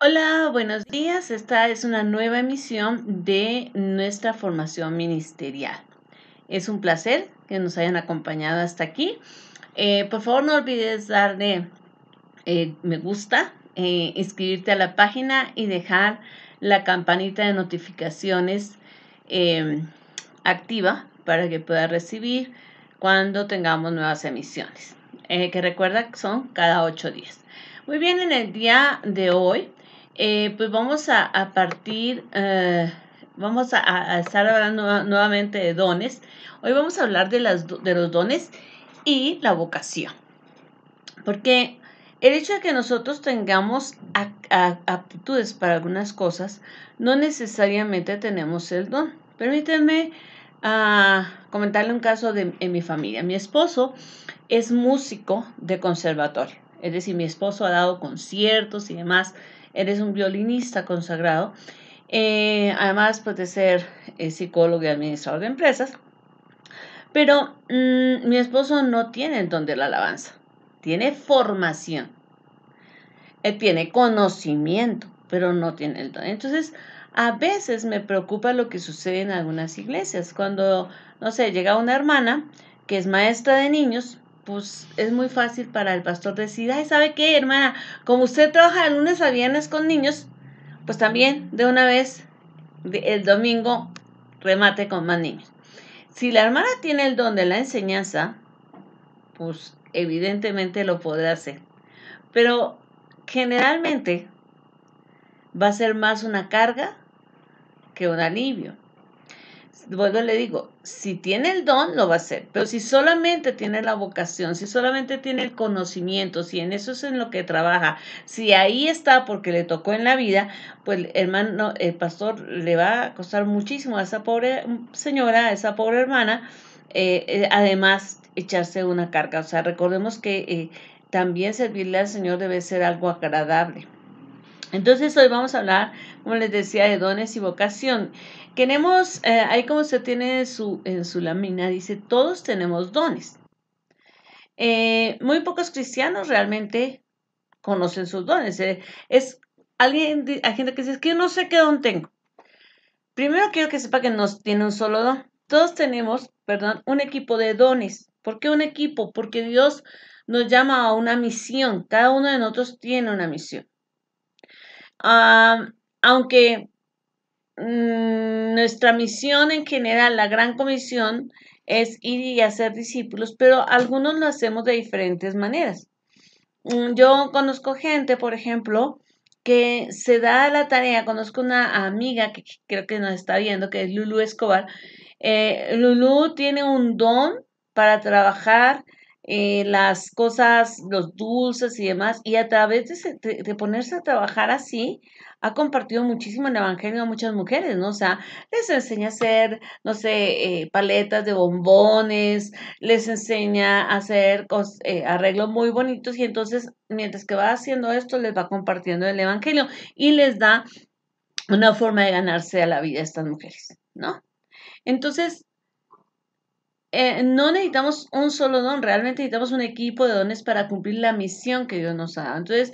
Hola, buenos días. Esta es una nueva emisión de nuestra formación ministerial. Es un placer que nos hayan acompañado hasta aquí. Por favor, no olvides darle me gusta, inscribirte a la página y dejar la campanita de notificaciones eh, activa para que puedas recibir cuando tengamos nuevas emisiones. Que recuerda que son cada 8 días. Muy bien, en el día de hoy, pues vamos a partir, vamos a estar hablando nuevamente de dones. Hoy vamos a hablar de los dones y la vocación. Porque el hecho de que nosotros tengamos aptitudes para algunas cosas, no necesariamente tenemos el don. Permítanme comentarle un caso en mi familia. Mi esposo es músico de conservatorio. Es decir, mi esposo ha dado conciertos y demás. Él es un violinista consagrado. Además, pues, de ser psicólogo y administrador de empresas. Pero mi esposo no tiene el don de la alabanza. Tiene formación. Él tiene conocimiento, pero no tiene el don. Entonces, a veces me preocupa lo que sucede en algunas iglesias. Cuando, no sé, llega una hermana que es maestra de niños, pues es muy fácil para el pastor decir, ay, ¿sabe qué, hermana? Como usted trabaja de lunes a viernes con niños, pues también de una vez el domingo remate con más niños. Si la hermana tiene el don de la enseñanza, pues evidentemente lo podrá hacer. Pero generalmente va a ser más una carga que un alivio. Luego le digo, si tiene el don, lo va a hacer, pero si solamente tiene la vocación, si solamente tiene el conocimiento, si en eso es en lo que trabaja, si ahí está porque le tocó en la vida, pues hermano, el pastor le va a costar muchísimo a esa pobre señora, a esa pobre hermana, además echarse una carga. O sea, recordemos que también servirle al Señor debe ser algo agradable. Entonces hoy vamos a hablar, como les decía, de dones y vocación. Queremos, ahí como usted tiene en su lámina, dice, todos tenemos dones. Muy pocos cristianos realmente conocen sus dones. Es hay gente que dice, es que yo no sé qué don tengo. Primero quiero que sepa que no tiene un solo don. Todos tenemos, perdón, un equipo de dones. ¿Por qué un equipo? Porque Dios nos llama a una misión. Cada uno de nosotros tiene una misión. Aunque nuestra misión en general, la gran comisión, es ir y hacer discípulos, pero algunos lo hacemos de diferentes maneras. Yo conozco gente, por ejemplo, que se da la tarea, conozco una amiga que creo que nos está viendo, que es Lulu Escobar. Lulu tiene un don para trabajar las cosas, los dulces y demás, y a través de ponerse a trabajar así, ha compartido muchísimo el evangelio a muchas mujeres, ¿no? O sea, les enseña a hacer, no sé, paletas de bombones, les enseña a hacer arreglos muy bonitos y entonces mientras que va haciendo esto les va compartiendo el evangelio y les da una forma de ganarse a la vida a estas mujeres, ¿no? Entonces, no necesitamos un solo don, realmente necesitamos un equipo de dones para cumplir la misión que Dios nos ha dado. Entonces,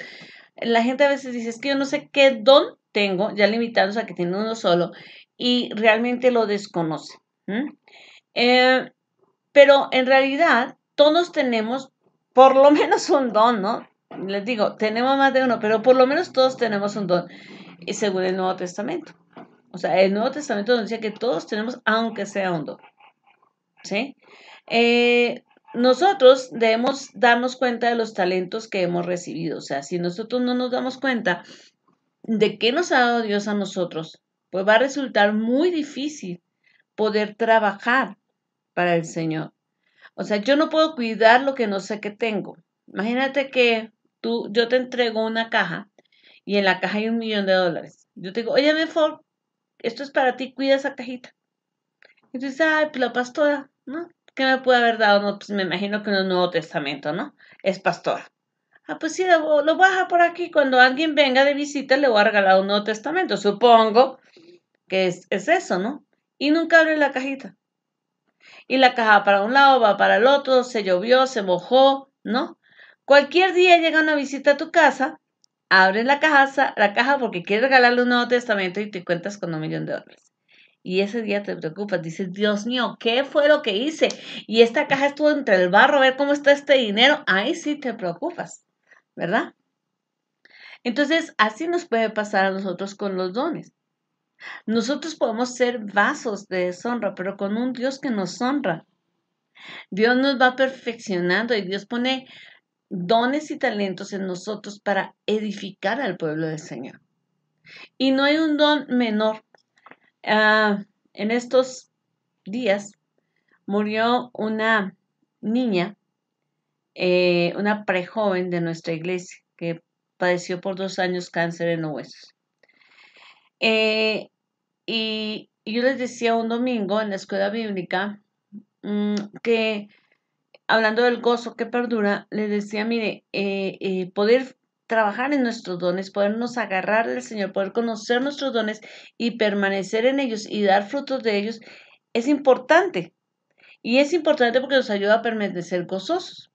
la gente a veces dice, es que yo no sé qué don tengo, ya limitándose a que tiene uno solo, y realmente lo desconoce. Eh, pero en realidad todos tenemos por lo menos un don, ¿no? Les digo, tenemos más de uno, pero por lo menos todos tenemos un don, y según el Nuevo Testamento. O sea, el Nuevo Testamento nos dice que todos tenemos, aunque sea un don, ¿sí? Nosotros debemos darnos cuenta de los talentos que hemos recibido. O sea, si nosotros no nos damos cuenta de qué nos ha dado Dios a nosotros, pues va a resultar muy difícil poder trabajar para el Señor. O sea, yo no puedo cuidar lo que no sé que tengo. Imagínate que yo te entrego una caja y en la caja hay $1,000,000. Yo te digo, oye, Ford, esto es para ti, cuida esa cajita. Y tú dices, ay, pues la pastora, ¿no? ¿Qué me puede haber dado? No, pues me imagino que en el Nuevo Testamento, ¿no? Es pastora. Ah, pues sí, lo baja por aquí. Cuando alguien venga de visita, le voy a regalar un Nuevo Testamento. Supongo que es eso, ¿no? Y nunca abre la cajita. Y la caja va para un lado, va para el otro, se llovió, se mojó, ¿no? Cualquier día llega una visita a tu casa, abres la caja porque quieres regalarle un Nuevo Testamento y te cuentas con $1,000,000. Y ese día te preocupas, dices, Dios mío, ¿qué fue lo que hice? Y esta caja estuvo entre el barro, a ver cómo está este dinero. Ahí sí te preocupas, ¿verdad? Entonces, así nos puede pasar a nosotros con los dones. Nosotros podemos ser vasos de deshonra, pero con un Dios que nos honra. Dios nos va perfeccionando y Dios pone dones y talentos en nosotros para edificar al pueblo del Señor. Y no hay un don menor. En estos días murió una niña, una prejoven de nuestra iglesia, que padeció por 2 años cáncer en los huesos. Y yo les decía un domingo en la escuela bíblica que hablando del gozo que perdura, les decía, mire, poder trabajar en nuestros dones, podernos agarrar del Señor, poder conocer nuestros dones y permanecer en ellos y dar frutos de ellos, es importante. Y es importante porque nos ayuda a permanecer gozosos.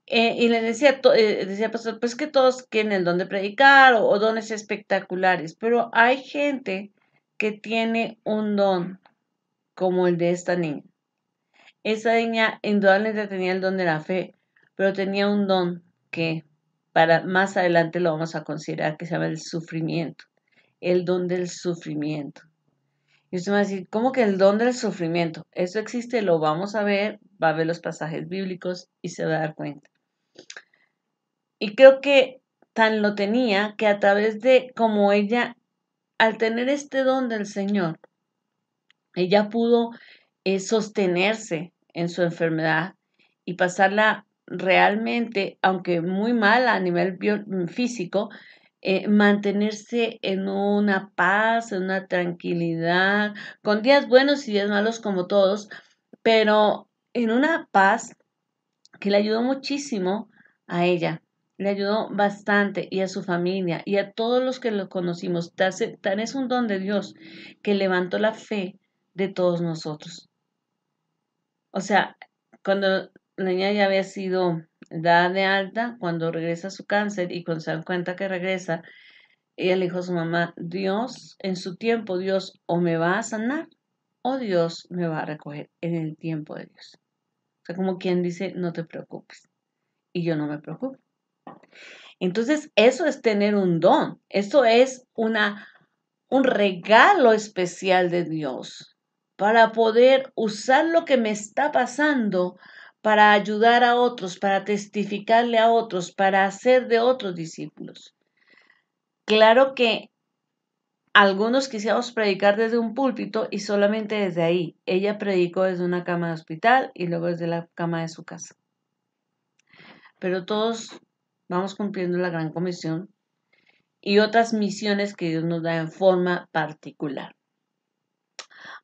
Y les decía, decía, pastor, pues que todos quieren el don de predicar o dones espectaculares, pero hay gente que tiene un don como el de esta niña. Esa niña indudablemente tenía el don de la fe, pero tenía un don que para más adelante lo vamos a considerar que se llama el sufrimiento, el don del sufrimiento. Y usted va a decir, ¿cómo que el don del sufrimiento? Eso existe, lo vamos a ver, va a ver los pasajes bíblicos y se va a dar cuenta. Y creo que tan lo tenía que a través de como ella, al tener este don del Señor, ella pudo sostenerse en su enfermedad y pasarla realmente, aunque muy mal a nivel físico, mantenerse en una paz, en una tranquilidad, con días buenos y días malos como todos, pero en una paz que le ayudó muchísimo a ella, le ayudó bastante y a su familia y a todos los que lo conocimos. Tan es un don de Dios que levantó la fe de todos nosotros. O sea, cuando la niña ya había sido dada de alta, cuando regresa su cáncer y cuando se dan cuenta que regresa, ella le dijo a su mamá, Dios, en su tiempo, Dios o me va a sanar o Dios me va a recoger en el tiempo de Dios. O sea, como quien dice, no te preocupes. Y yo no me preocupo. Entonces, eso es tener un don. Eso es un regalo especial de Dios para poder usar lo que me está pasando para ayudar a otros, para testificarle a otros, para hacer de otros discípulos. Claro que algunos quisiéramos predicar desde un púlpito y solamente desde ahí. Ella predicó desde una cama de hospital y luego desde la cama de su casa. Pero todos vamos cumpliendo la gran comisión y otras misiones que Dios nos da en forma particular.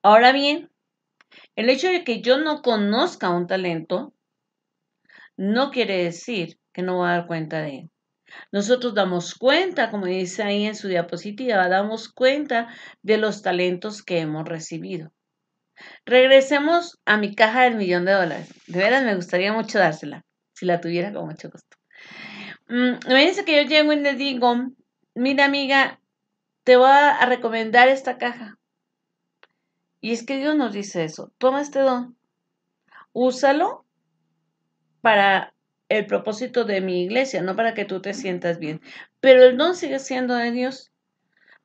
Ahora bien, el hecho de que yo no conozca un talento no quiere decir que no voy a dar cuenta de él. Nosotros damos cuenta, como dice ahí en su diapositiva, damos cuenta de los talentos que hemos recibido. Regresemos a mi caja del $1,000,000. De veras me gustaría mucho dársela, si la tuviera con mucho gusto. Imagínense que yo llego y le digo, mira amiga, te voy a recomendar esta caja. Y es que Dios nos dice eso, toma este don, úsalo para el propósito de mi iglesia, no para que tú te sientas bien. Pero el don sigue siendo de Dios.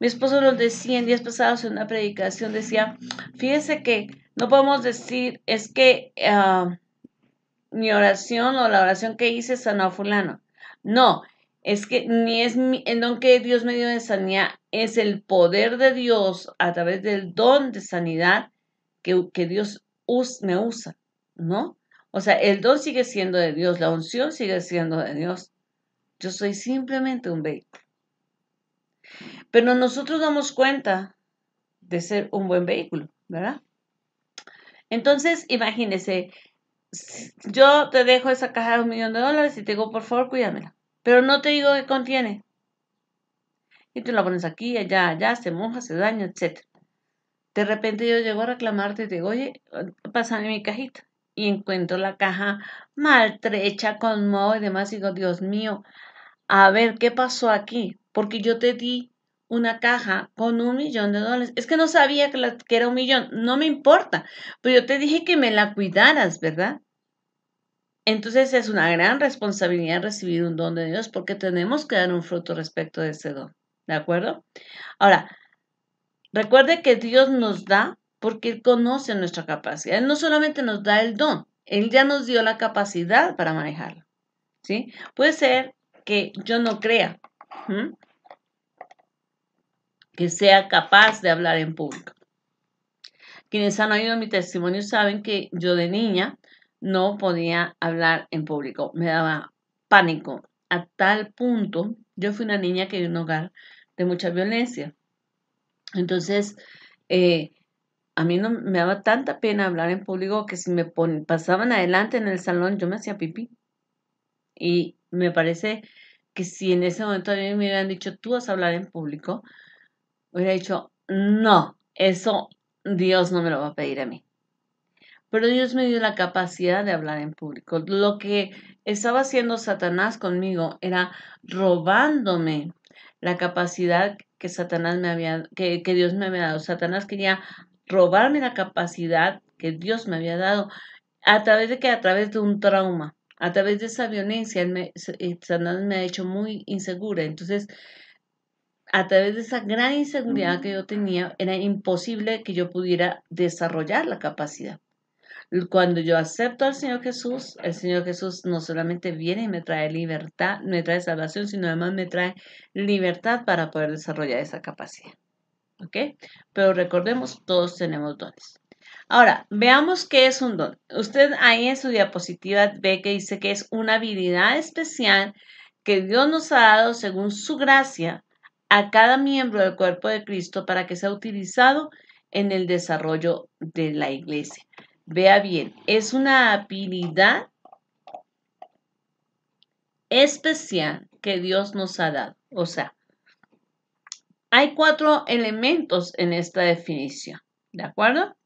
Mi esposo nos decía en días pasados en una predicación, decía, fíjese que no podemos decir, es que mi oración o la oración que hice sanó a fulano. No, es que ni es el don que Dios me dio de sanidad, es el poder de Dios a través del don de sanidad que Dios me usa, ¿no? O sea, el don sigue siendo de Dios, la unción sigue siendo de Dios. Yo soy simplemente un vehículo. Pero nosotros damos cuenta de ser un buen vehículo, ¿verdad? Entonces, imagínese, yo te dejo esa caja de $1,000,000 y te digo, por favor, cuídamela. Pero no te digo qué contiene. Y tú la pones aquí, allá, allá, se moja, se daña, etc. De repente yo llego a reclamarte y te digo, oye, pásame mi cajita. Y encuentro la caja maltrecha con moho y demás. Y digo, Dios mío, a ver qué pasó aquí, porque yo te di una caja con $1,000,000. Es que no sabía que era 1,000,000, no me importa, pero yo te dije que me la cuidaras, ¿verdad? Entonces es una gran responsabilidad recibir un don de Dios porque tenemos que dar un fruto respecto de ese don, ¿de acuerdo? Ahora, recuerde que Dios nos da porque Él conoce nuestra capacidad. Él no solamente nos da el don, Él ya nos dio la capacidad para manejarlo, ¿sí? Puede ser que yo no crea, ¿m? Que sea capaz de hablar en público. Quienes han oído mi testimonio saben que yo de niña no podía hablar en público, me daba pánico. A tal punto, yo fui una niña que vivió en un hogar de mucha violencia. Entonces, eh, a mí no me daba tanta pena hablar en público que si me pasaban adelante en el salón, yo me hacía pipí. Y me parece que si en ese momento a mí me hubieran dicho, tú vas a hablar en público, hubiera dicho, no, eso Dios no me lo va a pedir a mí. Pero Dios me dio la capacidad de hablar en público. Lo que estaba haciendo Satanás conmigo era robándome la capacidad que que Dios me había dado. Satanás quería robarme la capacidad que Dios me había dado a través de un trauma, a través de esa violencia, Satanás me ha hecho muy insegura. Entonces, a través de esa gran inseguridad que yo tenía, era imposible que yo pudiera desarrollar la capacidad. Cuando yo acepto al Señor Jesús, el Señor Jesús no solamente viene y me trae libertad, me trae salvación, sino además me trae libertad para poder desarrollar esa capacidad. ¿Ok? Pero recordemos, todos tenemos dones. Ahora, veamos qué es un don. Usted ahí en su diapositiva ve que dice que es una habilidad especial que Dios nos ha dado según su gracia a cada miembro del cuerpo de Cristo para que sea utilizado en el desarrollo de la iglesia. Vea bien, es una habilidad especial que Dios nos ha dado. O sea, hay 4 elementos en esta definición, ¿de acuerdo?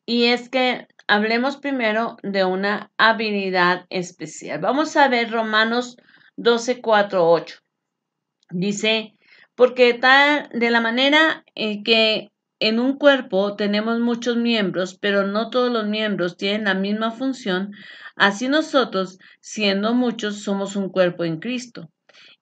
Y es que hablemos primero de una habilidad especial. Vamos a ver Romanos 12, 4, 8. Dice, porque tal de la manera que en un cuerpo tenemos muchos miembros, pero no todos los miembros tienen la misma función, así nosotros, siendo muchos, somos un cuerpo en Cristo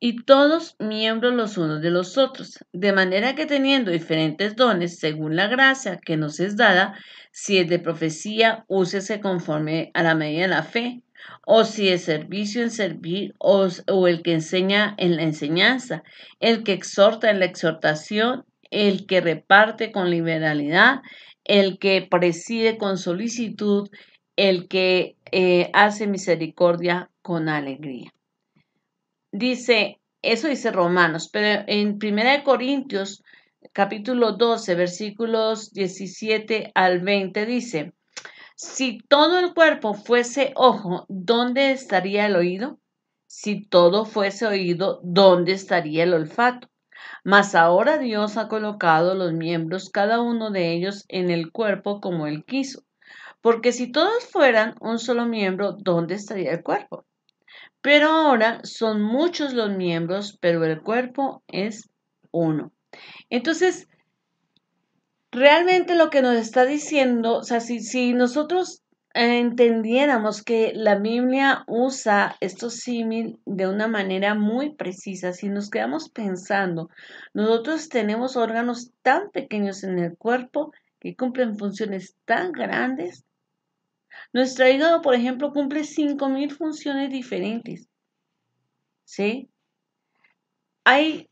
y todos miembros los unos de los otros, de manera que teniendo diferentes dones según la gracia que nos es dada, si es de profecía, úsese conforme a la medida de la fe, o si es servicio en servir, o el que enseña en la enseñanza, el que exhorta en la exhortación, el que reparte con liberalidad, el que preside con solicitud, el que hace misericordia con alegría. Dice, eso dice Romanos, pero en 1 Corintios, capítulo 12, versículos 17 al 20, dice, si todo el cuerpo fuese ojo, ¿dónde estaría el oído? Si todo fuese oído, ¿dónde estaría el olfato? Mas ahora Dios ha colocado los miembros, cada uno de ellos, en el cuerpo como Él quiso. Porque si todos fueran un solo miembro, ¿dónde estaría el cuerpo? Pero ahora son muchos los miembros, pero el cuerpo es uno. Entonces, realmente lo que nos está diciendo, o sea, si nosotros entendiéramos que la Biblia usa estos símil de una manera muy precisa, si nos quedamos pensando, nosotros tenemos órganos tan pequeños en el cuerpo que cumplen funciones tan grandes. Nuestro hígado, por ejemplo, cumple 5,000 funciones diferentes. ¿Sí? Hay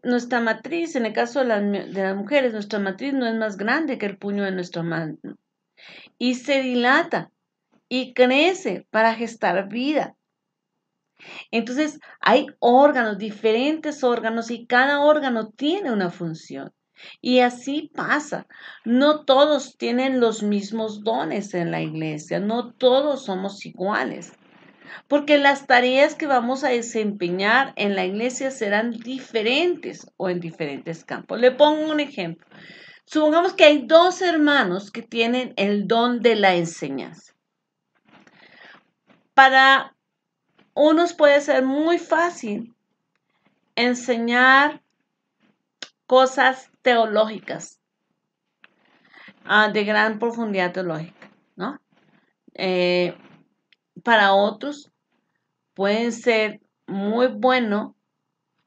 nuestra matriz, en el caso de las mujeres, nuestra matriz no es más grande que el puño de nuestra mano y se dilata y crece para gestar vida. Entonces, hay órganos, diferentes órganos y cada órgano tiene una función. Y así pasa. No todos tienen los mismos dones en la iglesia, no todos somos iguales. Porque las tareas que vamos a desempeñar en la iglesia serán diferentes o en diferentes campos. Le pongo un ejemplo. Supongamos que hay 2 hermanos que tienen el don de la enseñanza. Para unos puede ser muy fácil enseñar cosas teológicas, de gran profundidad teológica, ¿no? Eh, para otros pueden ser muy bueno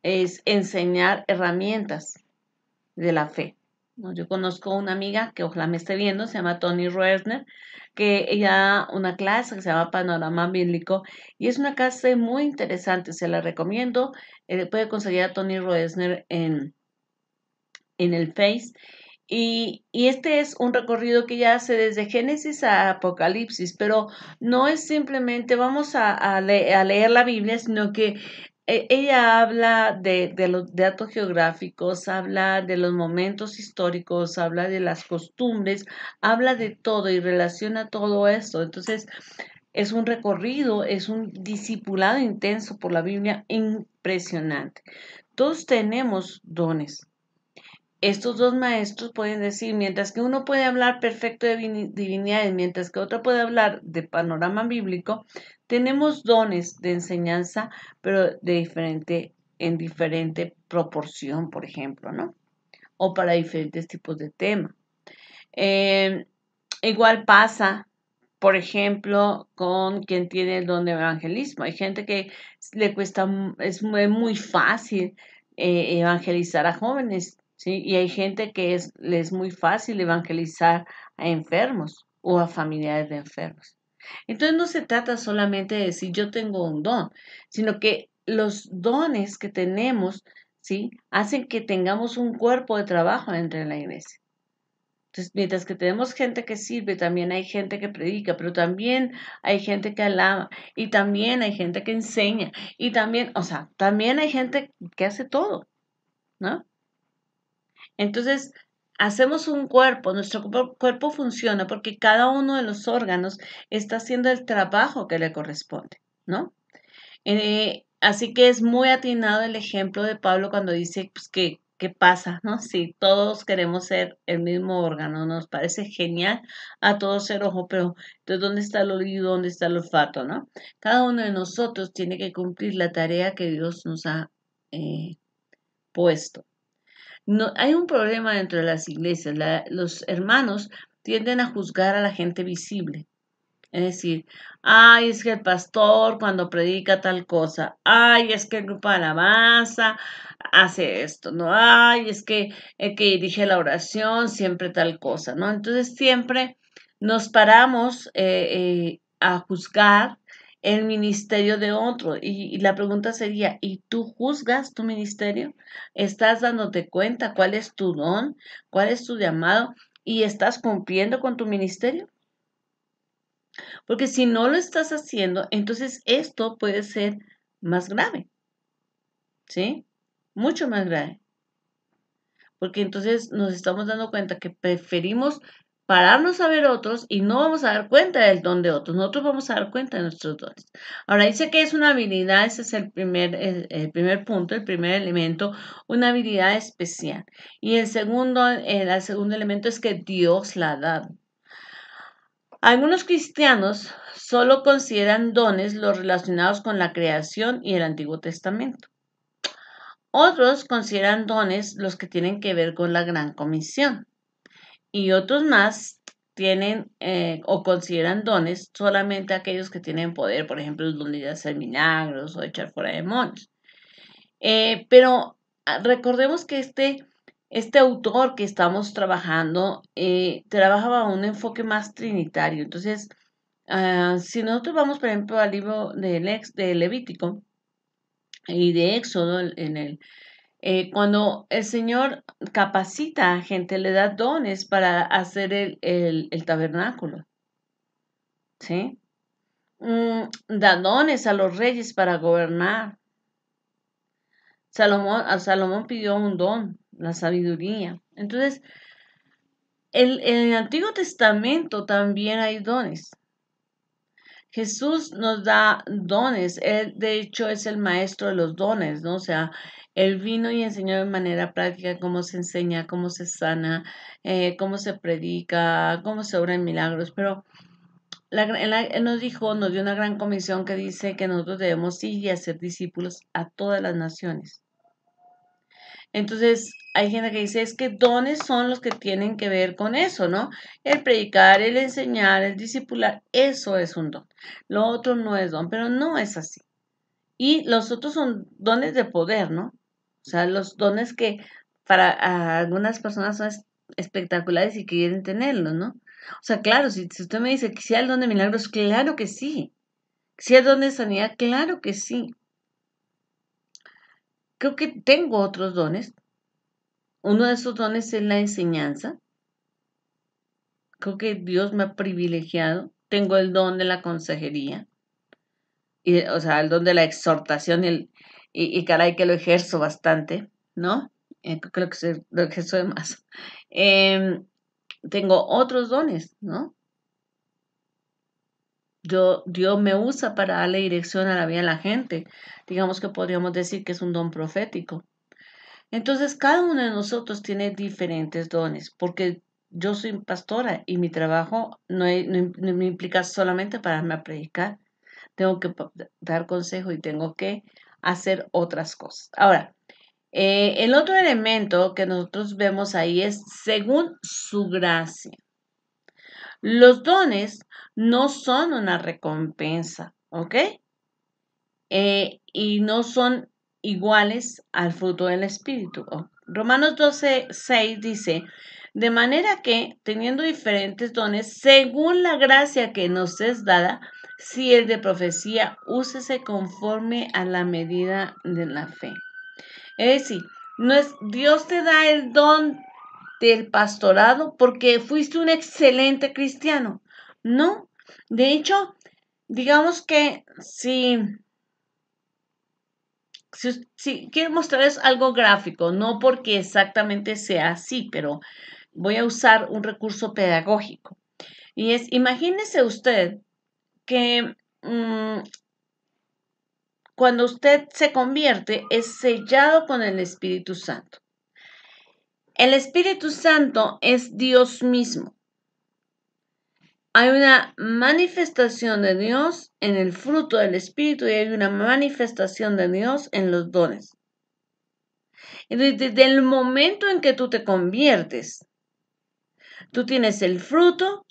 es enseñar herramientas de la fe, ¿no? Yo conozco una amiga que ojalá me esté viendo, se llama Tony Roesner, que ella da una clase que se llama Panorama Bíblico y es una clase muy interesante, se la recomiendo. Puede conseguir a Tony Roesner en el Face. Y este es un recorrido que ya hace desde Génesis a Apocalipsis, pero no es simplemente vamos a leer la Biblia, sino que ella habla de los datos geográficos, habla de los momentos históricos, habla de las costumbres, habla de todo y relaciona todo esto. Entonces, es un recorrido, es un discipulado intenso por la Biblia impresionante. Todos tenemos dones. Estos dos maestros pueden decir, mientras que uno puede hablar perfecto de divinidad y mientras que otro puede hablar de panorama bíblico, tenemos dones de enseñanza, pero en diferente proporción, por ejemplo, ¿no? O para diferentes tipos de tema. Eh, Igual pasa, por ejemplo, con quien tiene el don de evangelismo. Hay gente que le cuesta, es muy fácil evangelizar a jóvenes, ¿sí? Y hay gente que le es muy fácil evangelizar a enfermos o a familiares de enfermos. Entonces no se trata solamente de decir yo tengo un don, sino que los dones que tenemos, ¿sí? Hacen que tengamos un cuerpo de trabajo dentro de la iglesia. Entonces, mientras que tenemos gente que sirve, también hay gente que predica, pero también hay gente que alaba, y también hay gente que enseña, y también, o sea, también hay gente que hace todo, ¿no? Entonces, hacemos un cuerpo, nuestro cuerpo funciona porque cada uno de los órganos está haciendo el trabajo que le corresponde, ¿no? Así que es muy atinado el ejemplo de Pablo cuando dice pues, ¿qué pasa? ¿No? Si todos queremos ser el mismo órgano, nos parece genial a todos ser ojo, pero entonces ¿dónde está el oído? ¿Dónde está el olfato? ¿No? Cada uno de nosotros tiene que cumplir la tarea que Dios nos ha eh, puesto. No, hay un problema dentro de las iglesias. Los hermanos tienden a juzgar a la gente visible. Es decir, ay, es que el pastor cuando predica tal cosa, ay, es que el grupo de alabanza hace esto, ¿no? Ay, es que el que dirige la oración siempre tal cosa, ¿no? Entonces siempre nos paramos a juzgar el ministerio de otro. Y la pregunta sería, ¿y tú juzgas tu ministerio? ¿Estás dándote cuenta cuál es tu don, cuál es tu llamado y estás cumpliendo con tu ministerio? Porque si no lo estás haciendo, entonces esto puede ser más grave, ¿sí? Mucho más grave. Porque entonces nos estamos dando cuenta que preferimos pararnos a ver otros y no vamos a dar cuenta del don de otros. Nosotros vamos a dar cuenta de nuestros dones. Ahora dice que es una habilidad, ese es el primer punto, el primer elemento, una habilidad especial. Y el segundo elemento es que Dios la da. Algunos cristianos solo consideran dones los relacionados con la creación y el Antiguo Testamento. Otros consideran dones los que tienen que ver con la Gran Comisión. Y otros más tienen o consideran dones solamente aquellos que tienen poder, por ejemplo, el don de hacer milagros o echar fuera demonios. Pero recordemos que este autor que estamos trabajando trabajaba un enfoque más trinitario. Entonces, si nosotros vamos, por ejemplo, al libro de Levítico y de Éxodo, cuando el Señor capacita a gente, le da dones para hacer el tabernáculo, ¿sí? Da dones a los reyes para gobernar. A Salomón pidió un don, la sabiduría. Entonces, en el Antiguo Testamento también hay dones. Jesús nos da dones. Él, de hecho, es el maestro de los dones, ¿no? O sea, él vino y enseñó de manera práctica cómo se enseña, cómo se sana, cómo se predica, cómo se obran milagros. Pero Él nos dijo, nos dio una gran comisión que dice que nosotros debemos ir y hacer discípulos a todas las naciones. Entonces, hay gente que dice, es que dones son los que tienen que ver con eso, ¿no? El predicar, el enseñar, el discipular, eso es un don. Lo otro no es don, pero no es así. Y los otros son dones de poder, ¿no? O sea, los dones que para algunas personas son espectaculares y quieren tenerlos, ¿no? O sea, claro, si usted me dice que sea el don de milagros, claro que sí. Si el don de sanidad, claro que sí. Creo que tengo otros dones. Uno de esos dones es la enseñanza. Creo que Dios me ha privilegiado. Tengo el don de la consejería. Y, o sea, el don de la exhortación y caray que lo ejerzo bastante, ¿no? Creo que lo ejerzo de más. Em, Tengo otros dones, ¿no? Dios me usa para darle dirección a la vida de la gente. Digamos que podríamos decir que es un don profético. Entonces, cada uno de nosotros tiene diferentes dones, porque yo soy pastora y mi trabajo no me implica solamente pararme a predicar. Tengo que dar consejo y tengo que hacer otras cosas. Ahora, el otro elemento que nosotros vemos ahí es según su gracia. Los dones no son una recompensa, ¿ok? Y no son iguales al fruto del Espíritu. Romanos 12:6 dice, de manera que, teniendo diferentes dones, según la gracia que nos es dada, si el de profecía, úsese conforme a la medida de la fe. Es decir, no es, Dios te da el don del pastorado porque fuiste un excelente cristiano. No, de hecho, digamos que si quiero mostrarles algo gráfico, no porque exactamente sea así, pero voy a usar un recurso pedagógico. Y es, imagínese usted que cuando usted se convierte es sellado con el Espíritu Santo. El Espíritu Santo es Dios mismo. Hay una manifestación de Dios en el fruto del Espíritu y hay una manifestación de Dios en los dones. Entonces, desde el momento en que tú te conviertes, tú tienes el fruto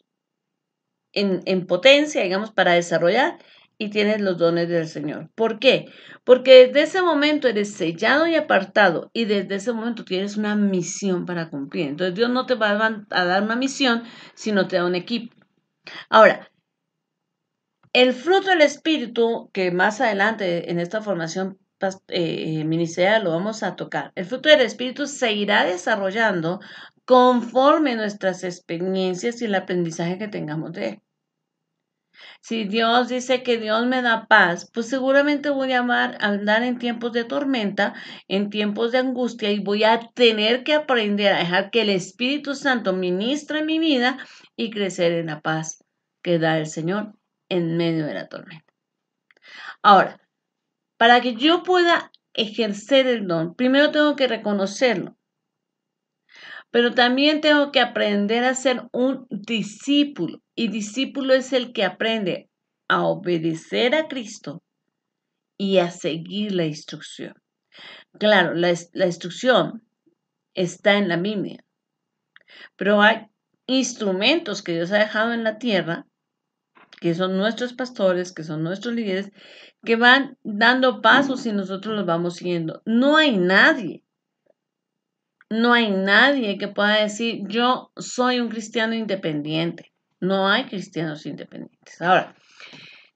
en potencia, digamos, para desarrollar y tienes los dones del Señor. ¿Por qué? Porque desde ese momento eres sellado y apartado y desde ese momento tienes una misión para cumplir. Entonces Dios no te va a dar una misión si no te da un equipo. Ahora, el fruto del Espíritu, que más adelante en esta formación ministerial lo vamos a tocar, el fruto del Espíritu se irá desarrollando conforme nuestras experiencias y el aprendizaje que tengamos de él. Si Dios dice que Dios me da paz, pues seguramente voy a andar en tiempos de tormenta, en tiempos de angustia y voy a tener que aprender a dejar que el Espíritu Santo ministre mi vida y crecer en la paz que da el Señor en medio de la tormenta. Ahora, para que yo pueda ejercer el don, primero tengo que reconocerlo, pero también tengo que aprender a ser un discípulo. Y discípulo es el que aprende a obedecer a Cristo y a seguir la instrucción. Claro, la instrucción está en la Biblia, pero hay instrumentos que Dios ha dejado en la tierra, que son nuestros pastores, que son nuestros líderes, que van dando pasos y nosotros los vamos siguiendo. No hay nadie que pueda decir, yo soy un cristiano independiente. No hay cristianos independientes. Ahora,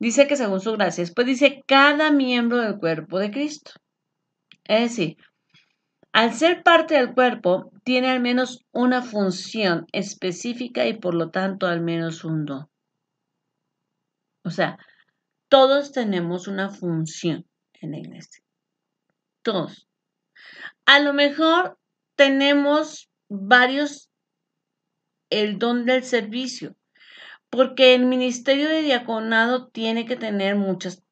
dice que según su gracia, después dice cada miembro del cuerpo de Cristo. Es decir, al ser parte del cuerpo, tiene al menos una función específica y por lo tanto al menos un don. O sea, todos tenemos una función en la iglesia. Todos. A lo mejor tenemos el don del servicio, porque el ministerio de diaconado tiene que tener muchas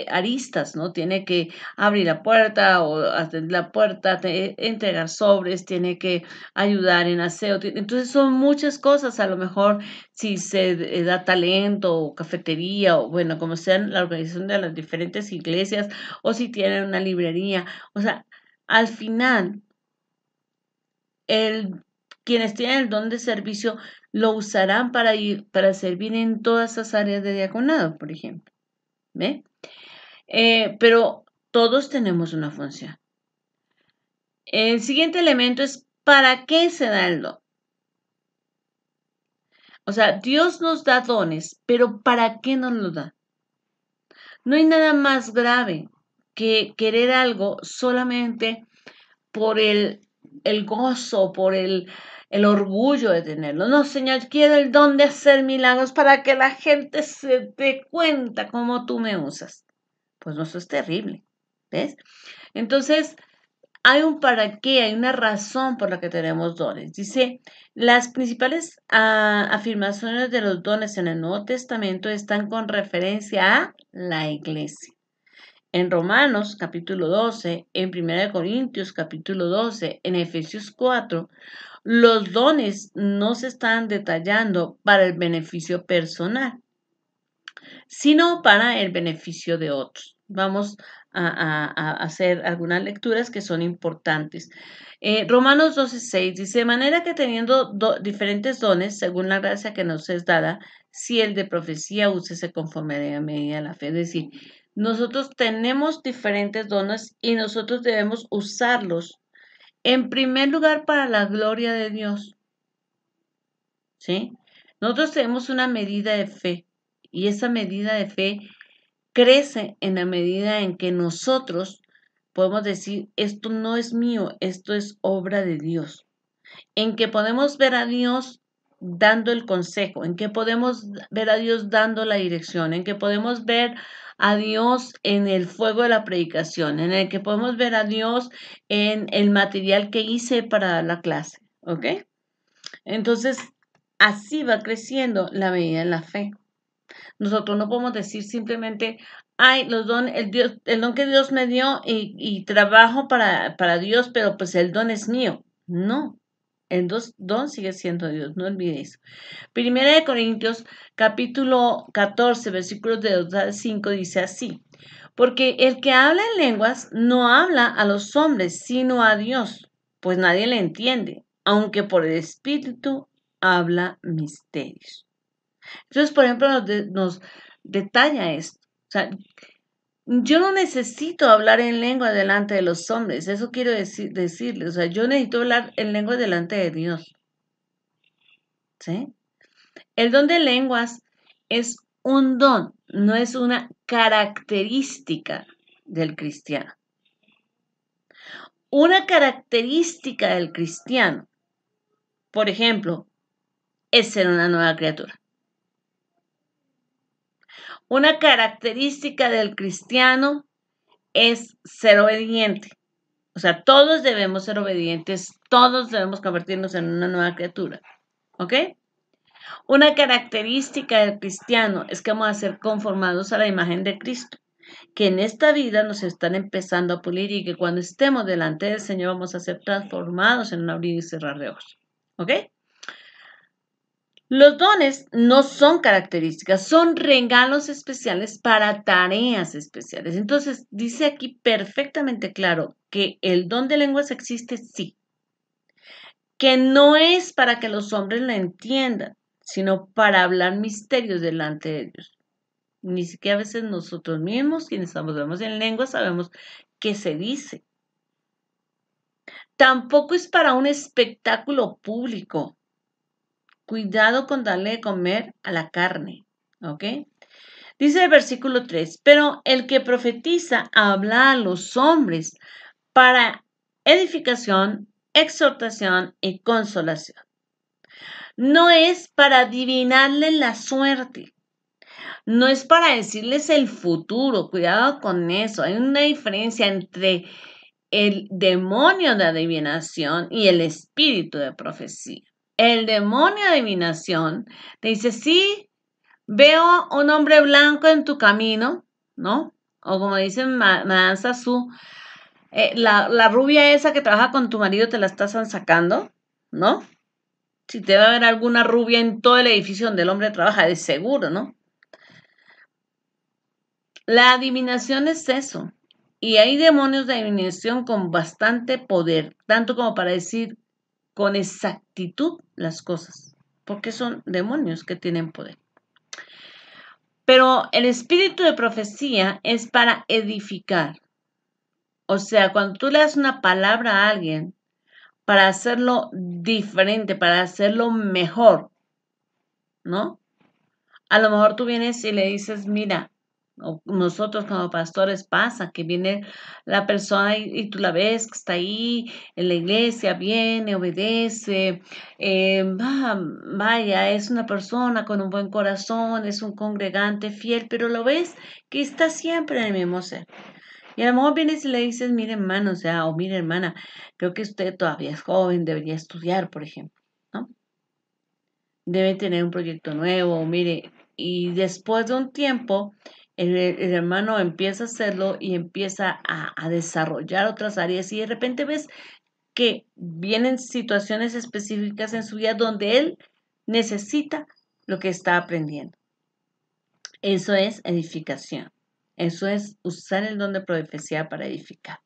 aristas, ¿no? Tiene que abrir la puerta o atender la puerta, entregar sobres, tiene que ayudar en aseo. Entonces son muchas cosas, a lo mejor si se da talento o cafetería o bueno, como sea la organización de las diferentes iglesias o si tienen una librería. O sea, al final, el, quienes tienen el don de servicio lo usarán para servir en todas esas áreas de diaconado, por ejemplo. ¿Ve? Pero todos tenemos una función. El siguiente elemento es ¿para qué se da el don? O sea, Dios nos da dones, pero ¿para qué nos lo da? No hay nada más grave que querer algo solamente por el gozo, por el orgullo de tenerlo. No, Señor, quiero el don de hacer milagros para que la gente se dé cuenta cómo tú me usas. Pues no, eso es terrible, ¿ves? Entonces, hay un para qué, hay una razón por la que tenemos dones. Dice, las principales afirmaciones de los dones en el Nuevo Testamento están con referencia a la iglesia. En Romanos capítulo 12, en 1 Corintios capítulo 12, en Efesios 4, los dones no se están detallando para el beneficio personal, sino para el beneficio de otros. Vamos a hacer algunas lecturas que son importantes. Romanos 12:6 dice, de manera que teniendo diferentes dones, según la gracia que nos es dada, si el de profecía úsese conforme a la medida de la fe. Es decir, nosotros tenemos diferentes dones y nosotros debemos usarlos, en primer lugar, para la gloria de Dios. ¿Sí? Nosotros tenemos una medida de fe y esa medida de fe crece en la medida en que nosotros podemos decir, esto no es mío, esto es obra de Dios. En que podemos ver a Dios dando el consejo, en que podemos ver a Dios dando la dirección, en que podemos ver a Dios en el fuego de la predicación, en el que podemos ver a Dios en el material que hice para la clase, ¿ok? Entonces, así va creciendo la medida de la fe. Nosotros no podemos decir simplemente, ay, el don que Dios me dio y trabajo para Dios, pero pues el don es mío. No, el don sigue siendo de Dios, no olvides. Primera de Corintios, capítulo 14, versículos de 2 al 5, dice así, porque el que habla en lenguas no habla a los hombres, sino a Dios, pues nadie le entiende, aunque por el Espíritu habla misterios. Entonces, por ejemplo, nos detalla esto. O sea, yo no necesito hablar en lengua delante de los hombres, eso quiero decirles. O sea, yo necesito hablar en lengua delante de Dios. ¿Sí? El don de lenguas es un don, no es una característica del cristiano. Una característica del cristiano, por ejemplo, es ser una nueva criatura. Una característica del cristiano es ser obediente. O sea, todos debemos ser obedientes, todos debemos convertirnos en una nueva criatura. ¿Ok? Una característica del cristiano es que vamos a ser conformados a la imagen de Cristo, que en esta vida nos están empezando a pulir y que cuando estemos delante del Señor vamos a ser transformados en un abrir y cerrar de ojos. ¿Ok? Los dones no son características, son regalos especiales para tareas especiales. Entonces, dice aquí perfectamente claro que el don de lenguas existe, sí, que no es para que los hombres lo entiendan, sino para hablar misterios delante de Dios. Ni siquiera a veces nosotros mismos, quienes hablamos en lengua, sabemos qué se dice. Tampoco es para un espectáculo público. Cuidado con darle de comer a la carne, ¿ok? Dice el versículo 3, pero el que profetiza habla a los hombres para edificación, exhortación y consolación. No es para adivinarle la suerte, no es para decirles el futuro, cuidado con eso. Hay una diferencia entre el demonio de adivinación y el espíritu de profecía. El demonio de adivinación te dice, sí, veo un hombre blanco en tu camino, ¿no? O como dicen Madame Sassou, la rubia esa que trabaja con tu marido te la estás sacando, ¿no? Si debe haber alguna rubia en todo el edificio donde el hombre trabaja, de seguro, ¿no? La adivinación es eso. Y hay demonios de adivinación con bastante poder, tanto como para decir con exactitud las cosas, porque son demonios que tienen poder. Pero el espíritu de profecía es para edificar. O sea, cuando tú le das una palabra a alguien para hacerlo diferente, para hacerlo mejor, ¿no? A lo mejor tú vienes y le dices, mira, o nosotros como pastores pasa que viene la persona y tú la ves que está ahí en la iglesia, viene, obedece, vaya, es una persona con un buen corazón, es un congregante fiel, pero lo ves que está siempre en el mismo ser. Y a lo mejor vienes y le dices, mire hermano, o sea, o mire hermana, creo que usted todavía es joven, debería estudiar, por ejemplo, ¿no? Debe tener un proyecto nuevo, mire, y después de un tiempo, el hermano empieza a hacerlo y empieza a desarrollar otras áreas y de repente ves que vienen situaciones específicas en su vida donde él necesita lo que está aprendiendo. Eso es edificación. Eso es usar el don de profecía para edificar.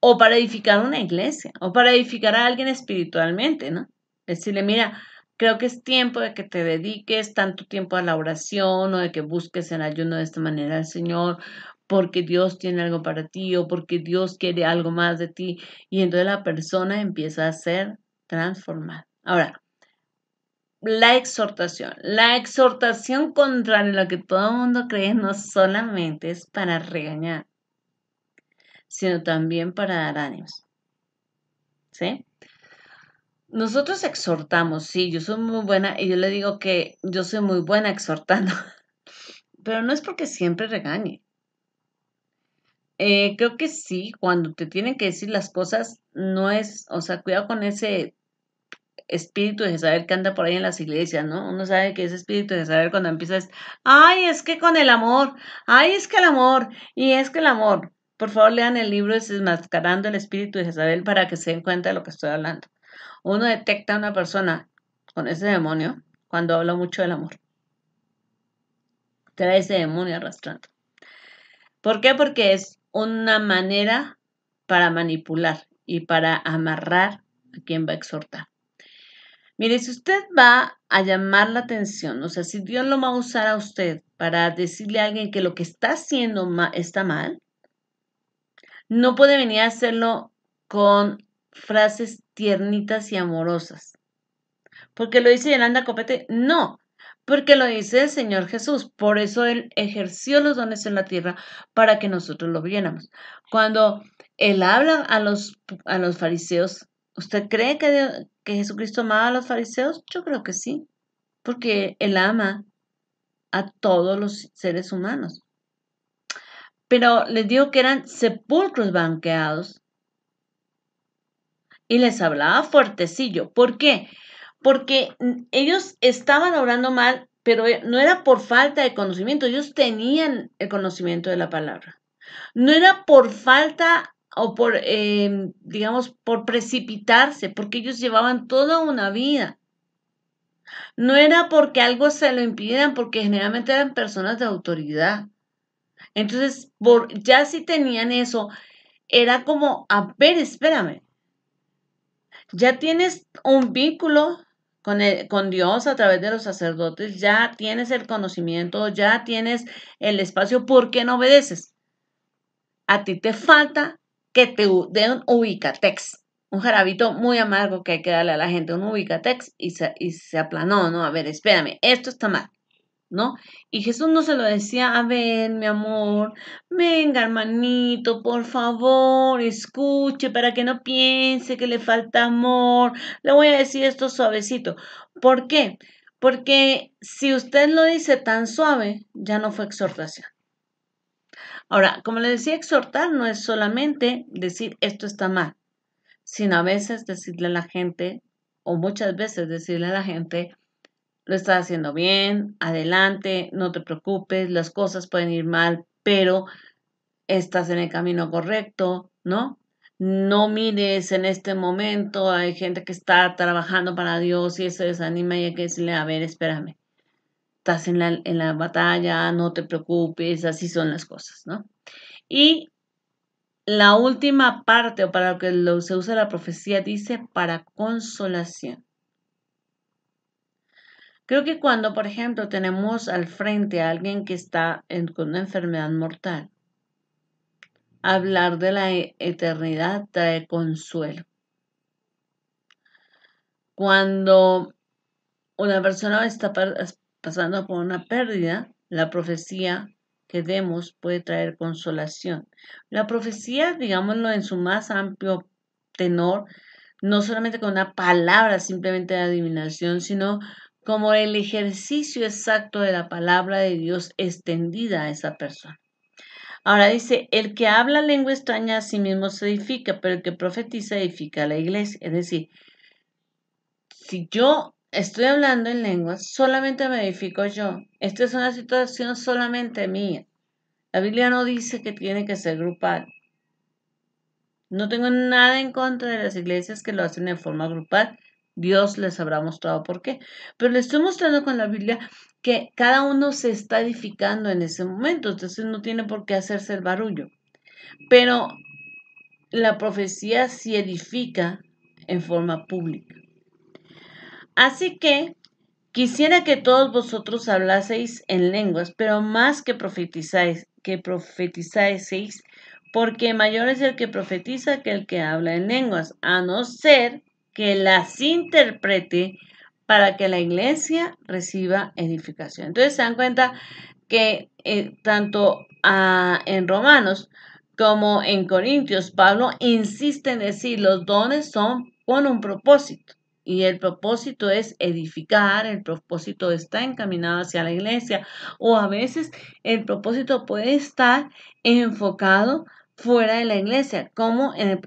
O para edificar una iglesia, o para edificar a alguien espiritualmente, ¿no? Decirle, mira, creo que es tiempo de que te dediques tanto tiempo a la oración o de que busques en ayuno de esta manera al Señor, porque Dios tiene algo para ti o porque Dios quiere algo más de ti. Y entonces la persona empieza a ser transformada. Ahora, la exhortación. La exhortación contraria a lo que todo el mundo cree no solamente es para regañar, sino también para dar ánimos. ¿Sí? Nosotros exhortamos, sí, yo soy muy buena y yo le digo que yo soy muy buena exhortando, pero no es porque siempre regañe. Creo que sí, cuando te tienen que decir las cosas, no es, o sea, cuidado con ese espíritu de Jezabel que anda por ahí en las iglesias, ¿no? Uno sabe que ese espíritu de Jezabel cuando empiezas, ay, es que con el amor, ay, es que el amor, y es que el amor. Por favor, lean el libro Desenmascarando el espíritu de Jezabel para que se den cuenta de lo que estoy hablando. Uno detecta a una persona con ese demonio cuando habla mucho del amor. Trae ese demonio arrastrando. ¿Por qué? Porque es una manera para manipular y para amarrar a quien va a exhortar. Mire, si usted va a llamar la atención, o sea, si Dios lo va a usar a usted para decirle a alguien que lo que está haciendo está mal, no puede venir a hacerlo con frases tiernitas y amorosas. Porque lo dice Yolanda Copete, no, porque lo dice el Señor Jesús. Por eso Él ejerció los dones en la tierra para que nosotros lo viéramos. Cuando Él habla a los fariseos, ¿usted cree que Jesucristo amaba a los fariseos? Yo creo que sí, porque Él ama a todos los seres humanos. Pero les digo que eran sepulcros banqueados y les hablaba fuertecillo. ¿Por qué? Porque ellos estaban obrando mal, pero no era por falta de conocimiento, ellos tenían el conocimiento de la palabra. No era por falta o por, digamos, por precipitarse, porque ellos llevaban toda una vida. No era porque algo se lo impidieran, porque generalmente eran personas de autoridad. Entonces, ya si tenían eso, era como, a ver, espérame, ya tienes un vínculo con Dios a través de los sacerdotes, ya tienes el conocimiento, ya tienes el espacio, ¿por qué no obedeces? A ti te falta que te den un ubicatex, un jarabito muy amargo que hay que darle a la gente, un ubicatex y se aplanó, ¿no? A ver, espérame, esto está mal. ¿No? Y Jesús no se lo decía, a ver, mi amor, venga, hermanito, por favor, escuche para que no piense que le falta amor. Le voy a decir esto suavecito. ¿Por qué? Porque si usted lo dice tan suave, ya no fue exhortación. Ahora, como le decía, exhortar no es solamente decir esto está mal, sino a veces decirle a la gente, o muchas veces decirle a la gente, lo estás haciendo bien, adelante, no te preocupes, las cosas pueden ir mal, pero estás en el camino correcto, ¿no? No mires en este momento, hay gente que está trabajando para Dios y se desanima y hay que decirle, a ver, espérame, estás en la batalla, no te preocupes, así son las cosas, ¿no? Y la última parte, o para lo que se usa la profecía, dice para consolación. Creo que cuando, por ejemplo, tenemos al frente a alguien que está con una enfermedad mortal, hablar de la eternidad trae consuelo. Cuando una persona está pasando por una pérdida, la profecía que demos puede traer consolación. La profecía, digámoslo en su más amplio tenor, no solamente con una palabra simplemente de adivinación, sino como el ejercicio exacto de la palabra de Dios extendida a esa persona. Ahora dice, el que habla lengua extraña a sí mismo se edifica, pero el que profetiza edifica a la iglesia. Es decir, si yo estoy hablando en lenguas, solamente me edifico yo. Esta es una situación solamente mía. La Biblia no dice que tiene que ser grupal. No tengo nada en contra de las iglesias que lo hacen de forma grupal. Dios les habrá mostrado por qué. Pero le estoy mostrando con la Biblia que cada uno se está edificando en ese momento. Entonces no tiene por qué hacerse el barullo. Pero la profecía sí edifica en forma pública. Así que quisiera que todos vosotros hablaseis en lenguas, pero más que profetizaseis, porque mayor es el que profetiza que el que habla en lenguas, a no ser que las interprete para que la iglesia reciba edificación. Entonces se dan cuenta que tanto en Romanos como en Corintios, Pablo insiste en decir los dones son con un propósito. Y el propósito es edificar, el propósito está encaminado hacia la iglesia, o a veces el propósito puede estar enfocado fuera de la iglesia, como en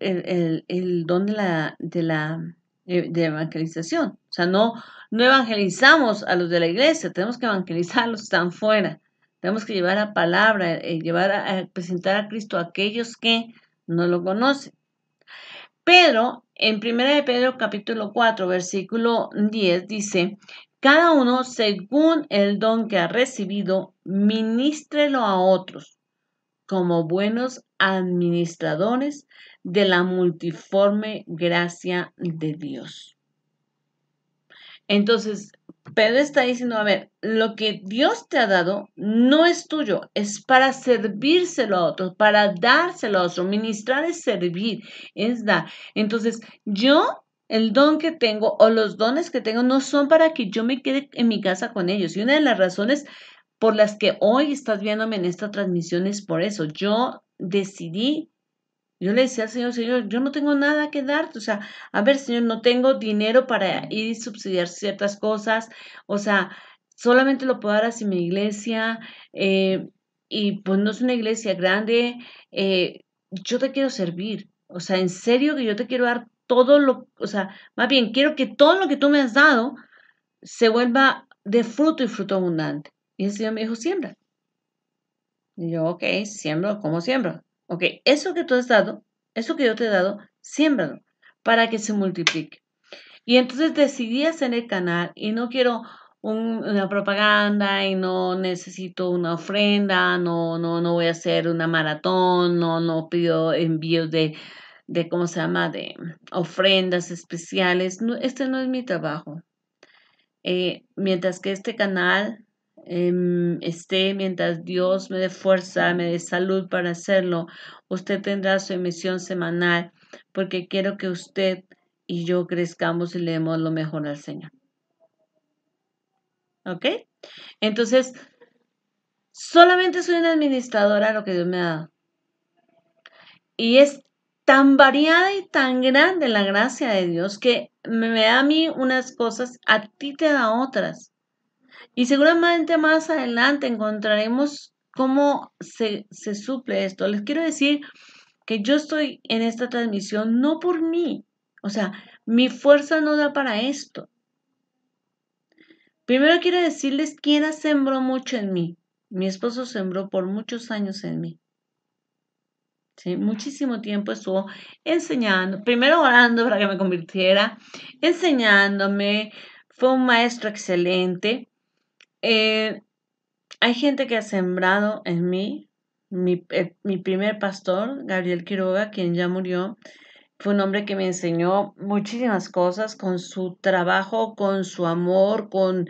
el don de evangelización. O sea, no evangelizamos a los de la iglesia, tenemos que evangelizar a los que están fuera. Tenemos que llevar la palabra, llevar a presentar a Cristo a aquellos que no lo conocen. Pedro, en 1 de Pedro capítulo 4, versículo 10, dice, cada uno según el don que ha recibido, ministrelo a otros como buenos administradores de la multiforme gracia de Dios. Entonces, Pedro está diciendo, a ver, lo que Dios te ha dado no es tuyo, es para servírselo a otros, para dárselo a otros. Ministrar es servir, es dar. Entonces, el don que tengo o los dones que tengo no son para que yo me quede en mi casa con ellos. Y una de las razones por las que hoy estás viéndome en esta transmisión es por eso. Yo le decía al Señor, Señor, yo no tengo nada que darte. O sea, a ver, Señor, no tengo dinero para ir y subsidiar ciertas cosas. O sea, solamente lo puedo dar hacia mi iglesia. Y pues no es una iglesia grande. Yo te quiero servir. O sea, en serio que yo te quiero dar o sea, más bien quiero que todo lo que tú me has dado se vuelva de fruto y fruto abundante. Y el Señor me dijo, siembra. Y yo, ok, siembro, ¿cómo siembro? Ok, eso que tú has dado, eso que yo te he dado, siémbralo para que se multiplique. Y entonces decidí hacer el canal y no quiero una propaganda y no necesito una ofrenda, no voy a hacer una maratón, no pido envíos de ¿cómo se llama? De ofrendas especiales. No, este no es mi trabajo. Mientras que este canal esté, mientras Dios me dé fuerza, me dé salud para hacerlo, usted tendrá su emisión semanal porque quiero que usted y yo crezcamos y le demos lo mejor al Señor. ¿Ok? Entonces, solamente soy una administradora de lo que Dios me ha dado. Y es tan variada y tan grande la gracia de Dios que me da a mí unas cosas, a ti te da otras. Y seguramente más adelante encontraremos cómo se suple esto. Les quiero decir que yo estoy en esta transmisión no por mí. O sea, mi fuerza no da para esto. Primero quiero decirles quién sembró mucho en mí. Mi esposo sembró por muchos años en mí. ¿sí? Muchísimo tiempo estuvo enseñando, primero orando para que me convirtiera, enseñándome, fue un maestro excelente. Eh, Hay gente que ha sembrado en mí, mi primer pastor, Gabriel Quiroga, quien ya murió, fue un hombre que me enseñó muchísimas cosas con su trabajo, con su amor, con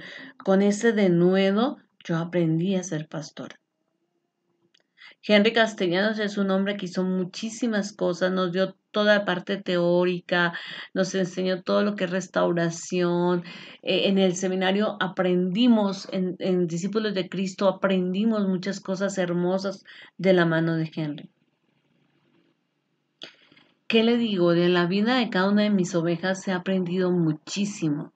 ese denuedo. Yo aprendí a ser pastor. Henry Castellanos es un hombre que hizo muchísimas cosas, nos dio toda la parte teórica, nos enseñó todo lo que es restauración. En el seminario aprendimos, en Discípulos de Cristo, aprendimos muchas cosas hermosas de la mano de Henry. ¿Qué le digo? De la vida de cada una de mis ovejas se ha aprendido muchísimo.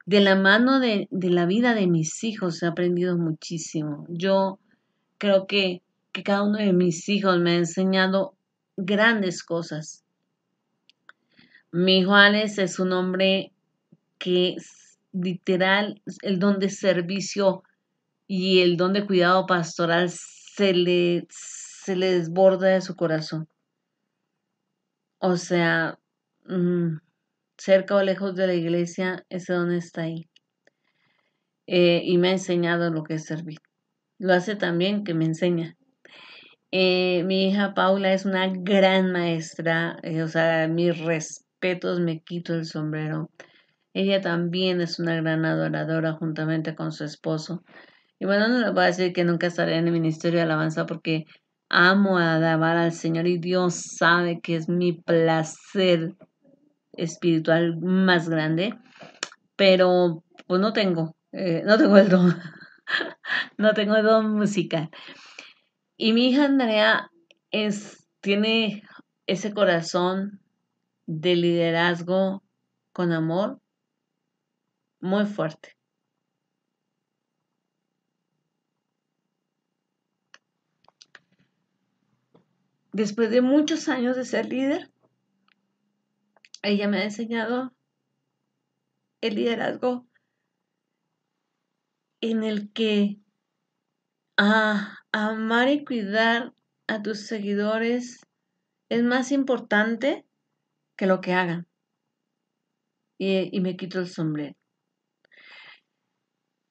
De la mano de la vida de mis hijos se ha aprendido muchísimo. Yo creo que cada uno de mis hijos me ha enseñado grandes cosas. Mi hijo Alex es un hombre que literal el don de servicio y el don de cuidado pastoral se le desborda de su corazón. O sea, mm, cerca o lejos de la iglesia, ese don está ahí. Y me ha enseñado lo que es servir. Lo hace también que me enseña. Mi hija Paula es una gran maestra, o sea, mis respetos, me quito el sombrero. Ella también es una gran adoradora juntamente con su esposo. Y bueno, no le voy a decir que nunca estaré en el ministerio de alabanza porque amo alabar al Señor y Dios sabe que es mi placer espiritual más grande, pero pues no tengo el don, no tengo el don musical. Y mi hija Andrea tiene ese corazón de liderazgo con amor muy fuerte. Después de muchos años de ser líder, ella me ha enseñado el liderazgo en el que amar y cuidar a tus seguidores es más importante que lo que hagan. Y me quito el sombrero.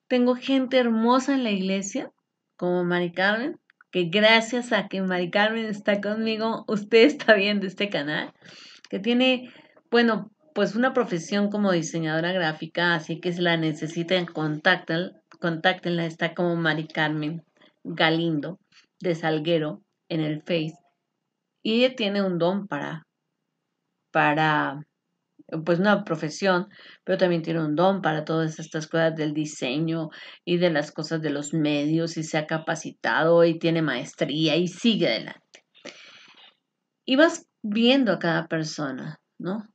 Tengo gente hermosa en la iglesia, como Mari Carmen, que gracias a que Mari Carmen está conmigo, usted está viendo este canal, que tiene, bueno, pues una profesión como diseñadora gráfica, así que si la necesitan, contáctenla, está como Mari Carmen Galindo, de Salguero, en el Face. Y ella tiene un don para pues una profesión, pero también tiene un don para todas estas cosas del diseño y de las cosas de los medios y se ha capacitado y tiene maestría y sigue adelante. Y vas viendo a cada persona, ¿no?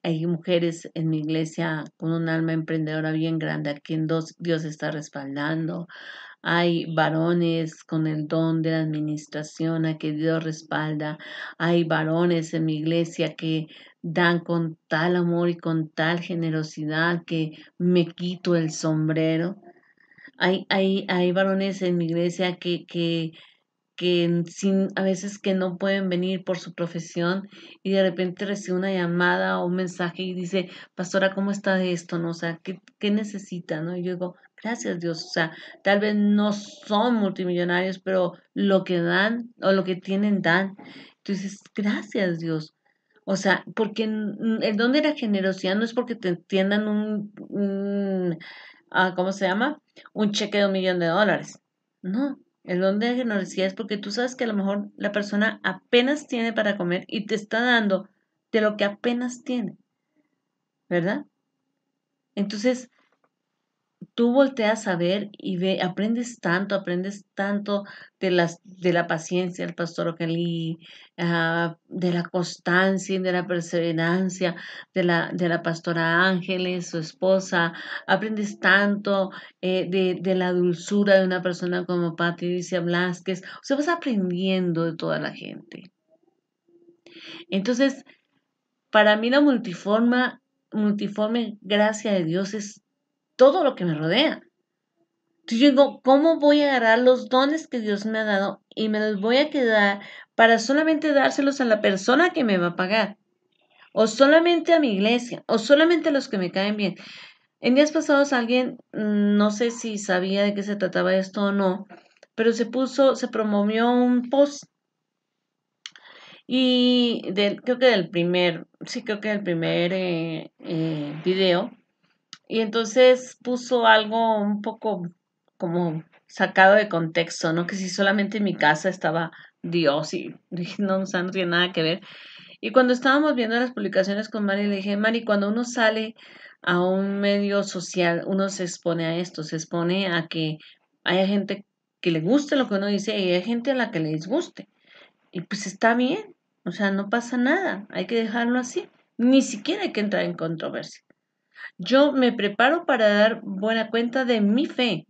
Hay mujeres en mi iglesia con un alma emprendedora bien grande a quien Dios está respaldando. Hay varones con el don de la administración a que Dios respalda. Hay varones en mi iglesia que dan con tal amor y con tal generosidad que me quito el sombrero. Hay varones en mi iglesia que a veces que no pueden venir por su profesión y de repente recibe una llamada o un mensaje y dice, pastora, ¿cómo está de esto? ¿No? O sea, ¿qué necesita? ¿No? Y yo digo, gracias Dios, o sea, tal vez no son multimillonarios, pero lo que dan o lo que tienen dan. Entonces, gracias Dios. O sea, porque el don de la generosidad no es porque te entiendan ¿cómo se llama? Un cheque de $1.000.000. No, el don de generosidad es porque tú sabes que a lo mejor la persona apenas tiene para comer y te está dando de lo que apenas tiene, ¿verdad? Entonces, tú volteas a ver y aprendes tanto de la paciencia del pastor Ocalí, de la constancia y de la perseverancia de la pastora Ángeles, su esposa, aprendes tanto de la dulzura de una persona como Patricia Blasquez, o sea, vas aprendiendo de toda la gente. Entonces, para mí la multiforme gracia de Dios es todo lo que me rodea. Entonces yo digo, ¿cómo voy a agarrar los dones que Dios me ha dado y me los voy a quedar para solamente dárselos a la persona que me va a pagar? O solamente a mi iglesia, o solamente a los que me caen bien. En días pasados alguien, no sé si sabía de qué se trataba esto o no, pero se promovió un post y creo que del primer, sí, creo que del primer video. Y entonces puso algo un poco como sacado de contexto, ¿no? Que si solamente en mi casa estaba Dios y dije, no, o sea, no tiene nada que ver. Y cuando estábamos viendo las publicaciones con Mari, le dije, Mari, cuando uno sale a un medio social, uno se expone a esto, se expone a que haya gente que le guste lo que uno dice y hay gente a la que le disguste. Y pues está bien, o sea, no pasa nada, hay que dejarlo así. Ni siquiera hay que entrar en controversia. Yo me preparo para dar buena cuenta de mi fe,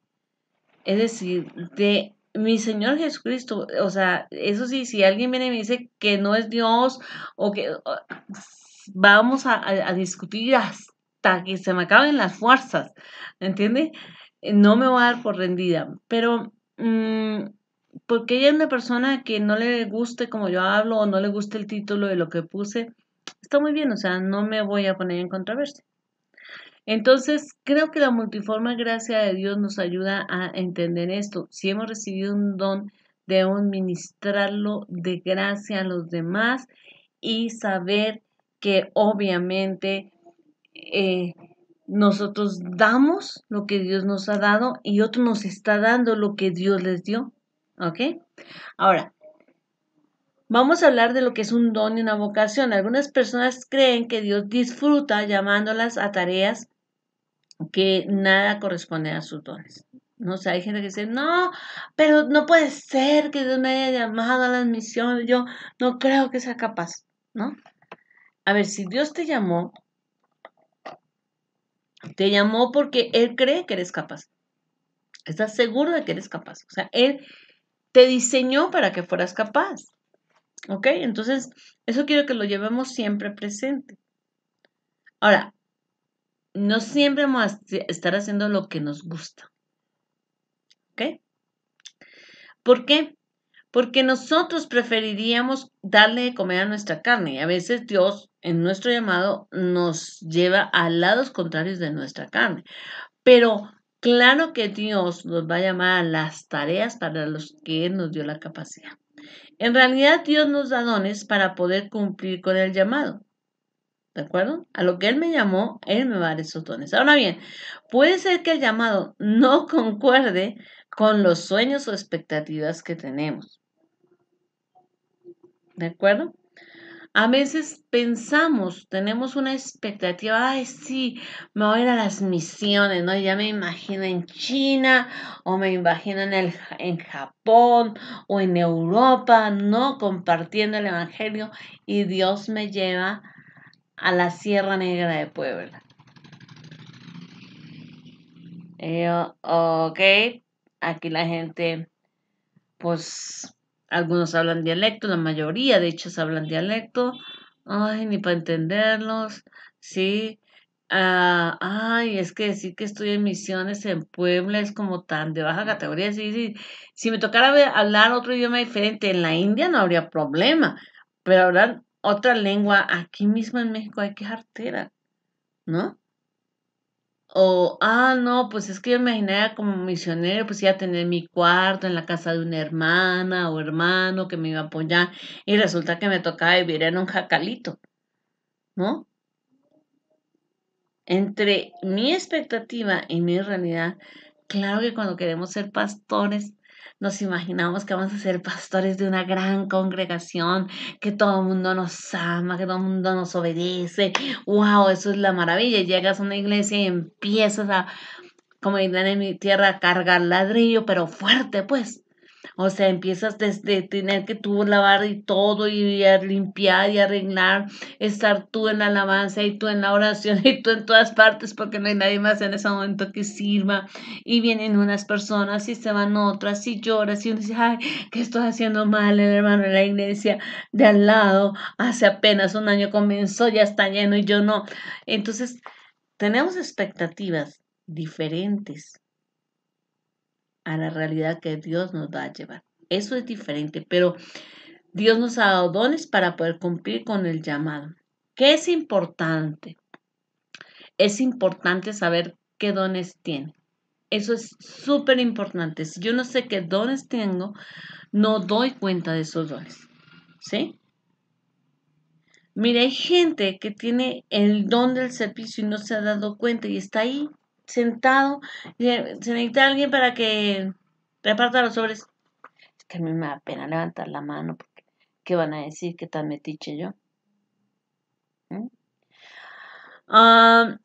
es decir, de mi Señor Jesucristo. O sea, eso sí, si alguien viene y me dice que no es Dios o que vamos a discutir hasta que se me acaben las fuerzas, ¿entiende? No me voy a dar por rendida, pero porque ella es una persona que no le guste como yo hablo o no le guste el título de lo que puse, está muy bien, o sea, no me voy a poner en controversia. Entonces, creo que la multiforme gracia de Dios nos ayuda a entender esto. Si hemos recibido un don, debemos ministrarlo de gracia a los demás y saber que obviamente eh, nosotros damos lo que Dios nos ha dado y otro nos está dando lo que Dios les dio. ¿Ok? Ahora, vamos a hablar de lo que es un don y una vocación. Algunas personas creen que Dios disfruta llamándolas a tareas que nada corresponde a sus dones. No sé, hay gente que dice, no, pero no puede ser que Dios me haya llamado a las misiones, yo no creo que sea capaz, ¿no? A ver, si Dios te llamó porque Él cree que eres capaz, estás seguro de que eres capaz, o sea, Él te diseñó para que fueras capaz, ¿ok? Entonces, eso quiero que lo llevemos siempre presente. Ahora, no siempre vamos a estar haciendo lo que nos gusta, ¿ok? ¿Por qué? Porque nosotros preferiríamos darle de comer a nuestra carne y a veces Dios en nuestro llamado nos lleva a lados contrarios de nuestra carne. Pero claro que Dios nos va a llamar a las tareas para los que Él nos dio la capacidad. En realidad Dios nos da dones para poder cumplir con el llamado. ¿De acuerdo? A lo que Él me llamó, Él me va a dar esos dones. Ahora bien, puede ser que el llamado no concuerde con los sueños o expectativas que tenemos. ¿De acuerdo? A veces pensamos, tenemos una expectativa, ay, sí, me voy a ir a las misiones, ¿no? Ya me imagino en China o me imagino en Japón o en Europa, ¿no? Compartiendo el Evangelio y Dios me lleva a la Sierra Negra de Puebla. Ok, aquí la gente, pues, algunos hablan dialecto, la mayoría de hecho hablan dialecto. Ay, ni para entenderlos, sí. Ay, es que decir que estoy en misiones en Puebla es como tan de baja categoría. Sí, sí. Si me tocara hablar otro idioma diferente en la India no habría problema, pero hablar otra lengua aquí mismo en México hay que jartera, ¿no? O, no, pues es que yo me imaginaba como misionero, pues iba a tener mi cuarto en la casa de una hermana o hermano que me iba a apoyar y resulta que me tocaba vivir en un jacalito, ¿no? Entre mi expectativa y mi realidad, claro que cuando queremos ser pastores, nos imaginamos que vamos a ser pastores de una gran congregación, que todo el mundo nos ama, que todo el mundo nos obedece. ¡Wow! Eso es la maravilla. Y llegas a una iglesia y empiezas a, como dirían en mi tierra, a cargar ladrillo, pero fuerte, pues. O sea, empiezas desde tener que tú lavar y todo y a limpiar y arreglar, estar tú en la alabanza y tú en la oración y tú en todas partes porque no hay nadie más en ese momento que sirva. Y vienen unas personas y se van otras y lloras y uno dice, ay, ¿qué estoy haciendo mal? El hermano en la iglesia de al lado hace apenas un año comenzó, ya está lleno y yo no. Entonces, tenemos expectativas diferentes. a la realidad que Dios nos va a llevar. Eso es diferente, pero Dios nos ha dado dones para poder cumplir con el llamado. ¿Qué es importante? Es importante saber qué dones tiene. Eso es súper importante. Si yo no sé qué dones tengo, no doy cuenta de esos dones. ¿Sí? Mire, hay gente que tiene el don del servicio y no se ha dado cuenta y está ahí sentado. Se necesita alguien para que reparta los sobres. Es que a mí me da pena levantar la mano porque ¿qué van a decir? ¿Qué tan metiche yo? ¿Mm?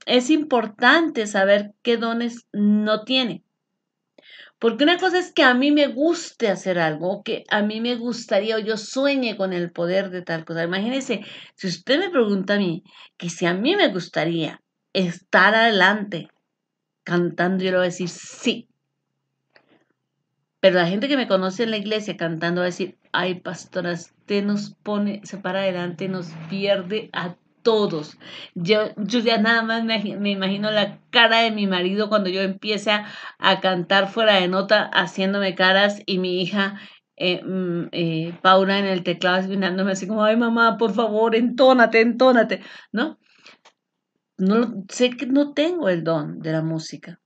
Es importante saber qué dones no tiene. Porque una cosa es que a mí me guste hacer algo, o que a mí me gustaría o yo sueñe con el poder de tal cosa. Imagínese, si usted me pregunta a mí, que si a mí me gustaría estar adelante cantando, yo le voy a decir sí. Pero la gente que me conoce en la iglesia cantando va a decir, ay, pastora, usted nos pone, se para adelante, nos pierde a todos. Yo ya nada más me imagino la cara de mi marido cuando yo empiece a cantar fuera de nota, haciéndome caras, y mi hija Paula en el teclado, mirándome así como, ay, mamá, por favor, entónate, entónate, ¿no? No sé que no tengo el don de la música.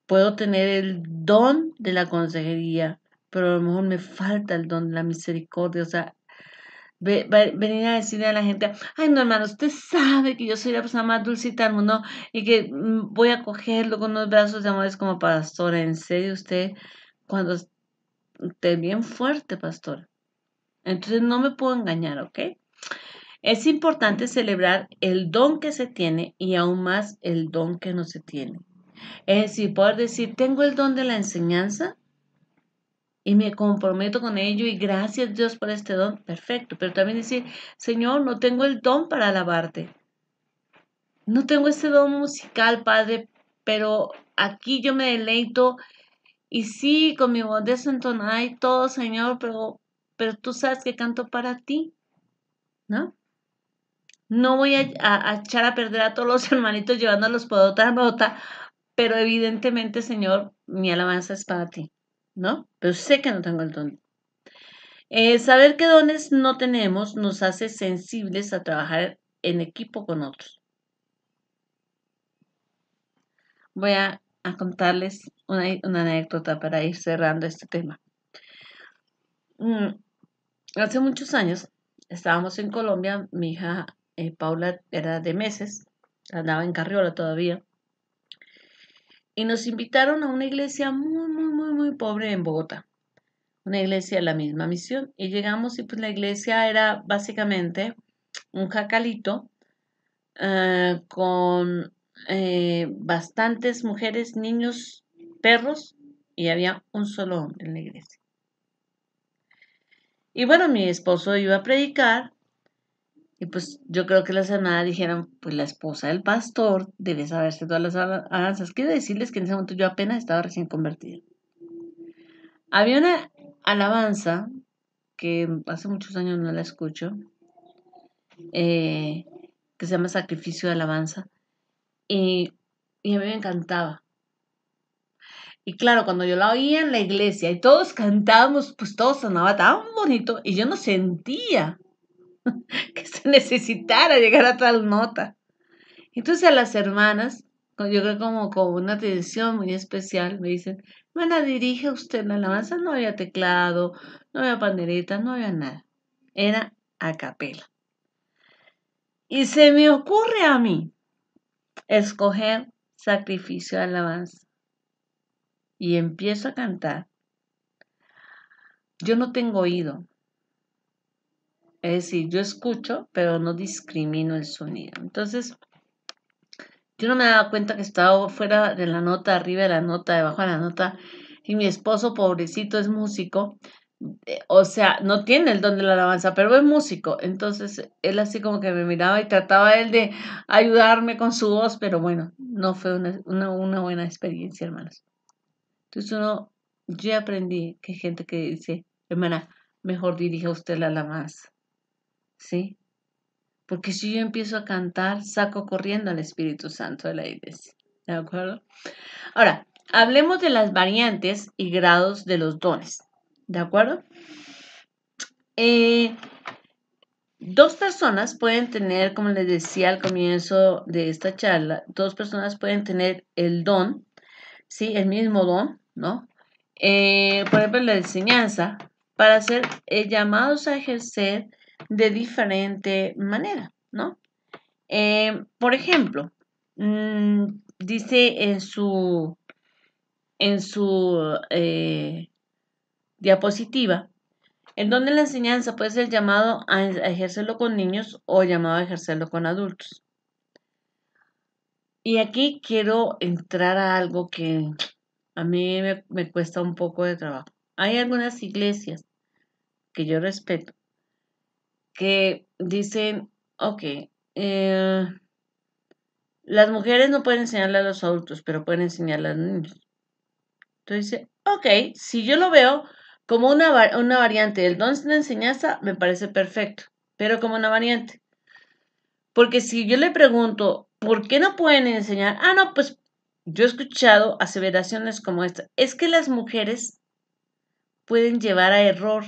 Puedo tener el don de la consejería, pero a lo mejor me falta el don de la misericordia. O sea, venir a decirle a la gente, ay, no, hermano, usted sabe que yo soy la persona más dulcita del mundo y que voy a cogerlo con unos brazos de amores como pastora. En serio, cuando usted es bien fuerte, pastora. Entonces no me puedo engañar, ¿ok? Es importante celebrar el don que se tiene y aún más el don que no se tiene. Es decir, poder decir, tengo el don de la enseñanza y me comprometo con ello y gracias Dios por este don, perfecto. Pero también decir, Señor, no tengo el don para alabarte. No tengo ese don musical, Padre, pero aquí yo me deleito y sí, con mi voz desentonada y todo, Señor, pero tú sabes que canto para ti, ¿no? No voy a echar a perder a todos los hermanitos llevándolos por otra nota, pero evidentemente, Señor, mi alabanza es para ti, ¿no? Pero sé que no tengo el don. Saber qué dones no tenemos nos hace sensibles a trabajar en equipo con otros. Voy a contarles una anécdota para ir cerrando este tema. Mm, Hace muchos años estábamos en Colombia, mi hija Paula era de meses, andaba en carriola todavía, y nos invitaron a una iglesia muy, muy, muy, muy pobre en Bogotá, una iglesia de la misma misión. Y llegamos y pues la iglesia era básicamente un jacalito con bastantes mujeres, niños, perros, y había un solo hombre en la iglesia. Y bueno, mi esposo iba a predicar y pues yo creo que las hermanas dijeron, pues la esposa del pastor debe saberse todas las alabanzas. Quiero decirles que en ese momento yo apenas estaba recién convertida. Había una alabanza que hace muchos años no la escucho, eh, que se llama Sacrificio de Alabanza, y, y a mí me encantaba. Y claro, cuando yo la oía en la iglesia y todos cantábamos, pues todo sonaba tan bonito y yo no sentía que se necesitara llegar a tal nota. Entonces a las hermanas, yo creo como con una atención muy especial, me dicen, hermana, dirige usted la alabanza. No había teclado, no había pandereta, no había nada. Era a capela. Y se me ocurre a mí escoger sacrificio de alabanza. Y empiezo a cantar. Yo no tengo oído. Es decir, yo escucho, pero no discrimino el sonido. Entonces, yo no me daba cuenta que estaba fuera de la nota, arriba de la nota, debajo de la nota. Y mi esposo, pobrecito, es músico. O sea, no tiene el don de la alabanza, pero es músico. Entonces, él así como que me miraba y trataba él de ayudarme con su voz, pero bueno, no fue una buena experiencia, hermanos. Entonces, yo aprendí que hay gente que dice, hermana, mejor dirija usted la alabanza. ¿Sí? Porque si yo empiezo a cantar, saco corriendo al Espíritu Santo de la iglesia. ¿De acuerdo? Ahora, hablemos de las variantes y grados de los dones. ¿De acuerdo? Dos personas pueden tener, como les decía al comienzo de esta charla, dos personas pueden tener el don, ¿sí? El mismo don, ¿no? Por ejemplo, la enseñanza, para ser llamados a ejercer de diferente manera, ¿no? Por ejemplo, dice en su diapositiva, el don de la enseñanza puede ser llamado a ejercerlo con niños o llamado a ejercerlo con adultos. Y aquí quiero entrar a algo que a mí me cuesta un poco de trabajo. Hay algunas iglesias que yo respeto que dicen, ok, las mujeres no pueden enseñarle a los adultos, pero pueden enseñarle a los niños. Entonces, ok, si yo lo veo como una variante del don de enseñanza, me parece perfecto, pero como una variante. Porque si yo le pregunto, ¿por qué no pueden enseñar? Ah, no, pues yo he escuchado aseveraciones como esta. Es que las mujeres pueden llevar a error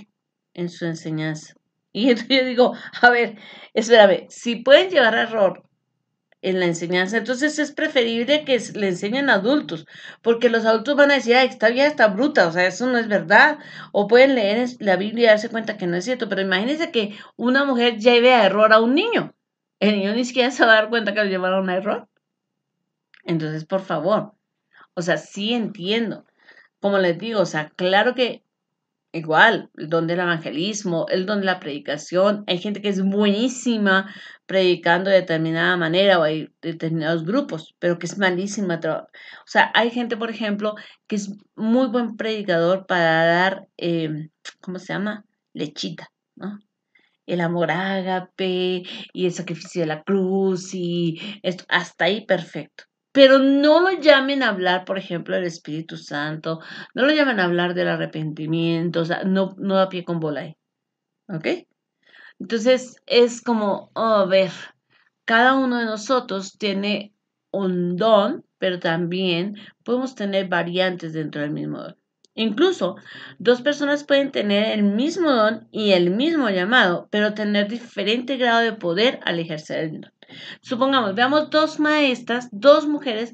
en su enseñanza. Y entonces yo digo, a ver, espérame, si pueden llevar a error en la enseñanza, entonces es preferible que le enseñen a adultos, porque los adultos van a decir, ay, esta vieja está bruta, o sea, eso no es verdad, o pueden leer la Biblia y darse cuenta que no es cierto, pero imagínense que una mujer lleve a error a un niño, el niño ni siquiera se va a dar cuenta que lo llevaron a error, entonces, por favor, o sea, sí entiendo, como les digo, o sea, claro que igual, el don del evangelismo, el don de la predicación. Hay gente que es buenísima predicando de determinada manera o hay determinados grupos, pero que es malísima. O sea, hay gente, por ejemplo, que es muy buen predicador para dar, ¿cómo se llama? Lechita, ¿no? El amor ágape y el sacrificio de la cruz y esto, hasta ahí perfecto. Pero no lo llamen a hablar, por ejemplo, del Espíritu Santo, no lo llamen a hablar del arrepentimiento, o sea, no, no da pie con bola ahí, ¿ok? Entonces es como, a ver, cada uno de nosotros tiene un don, pero también podemos tener variantes dentro del mismo don. Incluso dos personas pueden tener el mismo don y el mismo llamado, pero tener diferente grado de poder al ejercer el don. Supongamos, veamos dos maestras, dos mujeres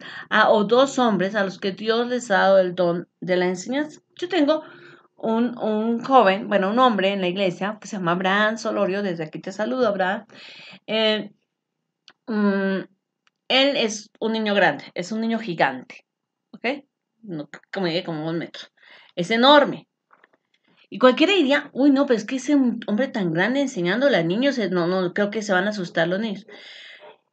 o dos hombres a los que Dios les ha dado el don de la enseñanza. Yo tengo un joven, bueno, un hombre en la iglesia que se llama Abraham Solorio, desde aquí te saludo, Abraham. Eh, mm, Él es un niño grande, es un niño gigante, ¿ok? No, como dije, como 1 metro. Es enorme. Y cualquiera diría, uy, no, pero es que ese hombre tan grande enseñándole a niños, no, no, creo que se van a asustar los niños.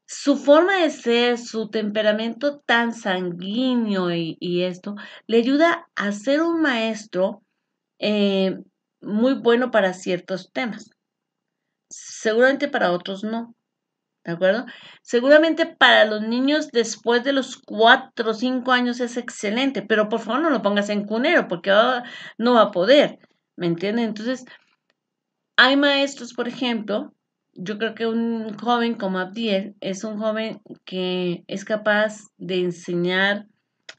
Su forma de ser, su temperamento tan sanguíneo y esto, le ayuda a ser un maestro eh, muy bueno para ciertos temas. Seguramente para otros no. ¿De acuerdo? Seguramente para los niños después de los 4 o 5 años es excelente, pero por favor no lo pongas en cunero porque no va a poder, ¿me entienden? Entonces, hay maestros, por ejemplo, yo creo que un joven como Abdiel es un joven que es capaz de enseñar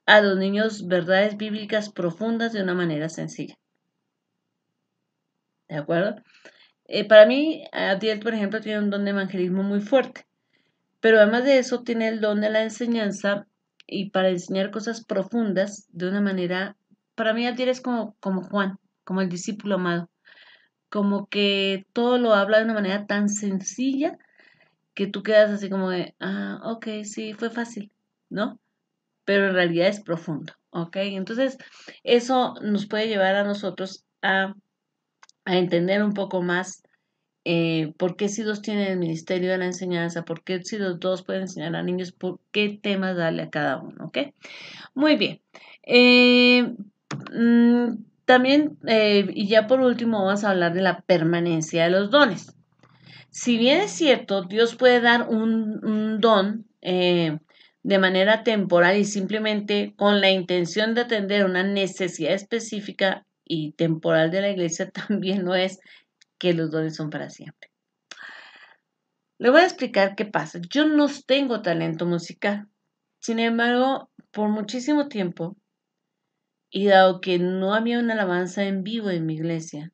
a los niños verdades bíblicas profundas de una manera sencilla, ¿de acuerdo? Para mí, Abdiel, por ejemplo, tiene un don de evangelismo muy fuerte. Pero además de eso, tiene el don de la enseñanza y para enseñar cosas profundas de una manera, para mí Adiel es como Juan, como el discípulo amado, como que todo lo habla de una manera tan sencilla que tú quedas así como de, ah, ok, sí, fue fácil, ¿no? Pero en realidad es profundo, ¿ok? Entonces, eso nos puede llevar a nosotros a entender un poco más por qué si dos tienen el ministerio de la enseñanza, por qué si los dos pueden enseñar a niños, por qué temas darle a cada uno, ¿ok? Muy bien. Eh, mm, También, y ya por último, vamos a hablar de la permanencia de los dones. Si bien es cierto, Dios puede dar un don de manera temporal y simplemente con la intención de atender una necesidad específica y temporal de la iglesia, también no es que los dones son para siempre. Le voy a explicar qué pasa. Yo no tengo talento musical. Sin embargo, por muchísimo tiempo, y dado que no había una alabanza en vivo en mi iglesia,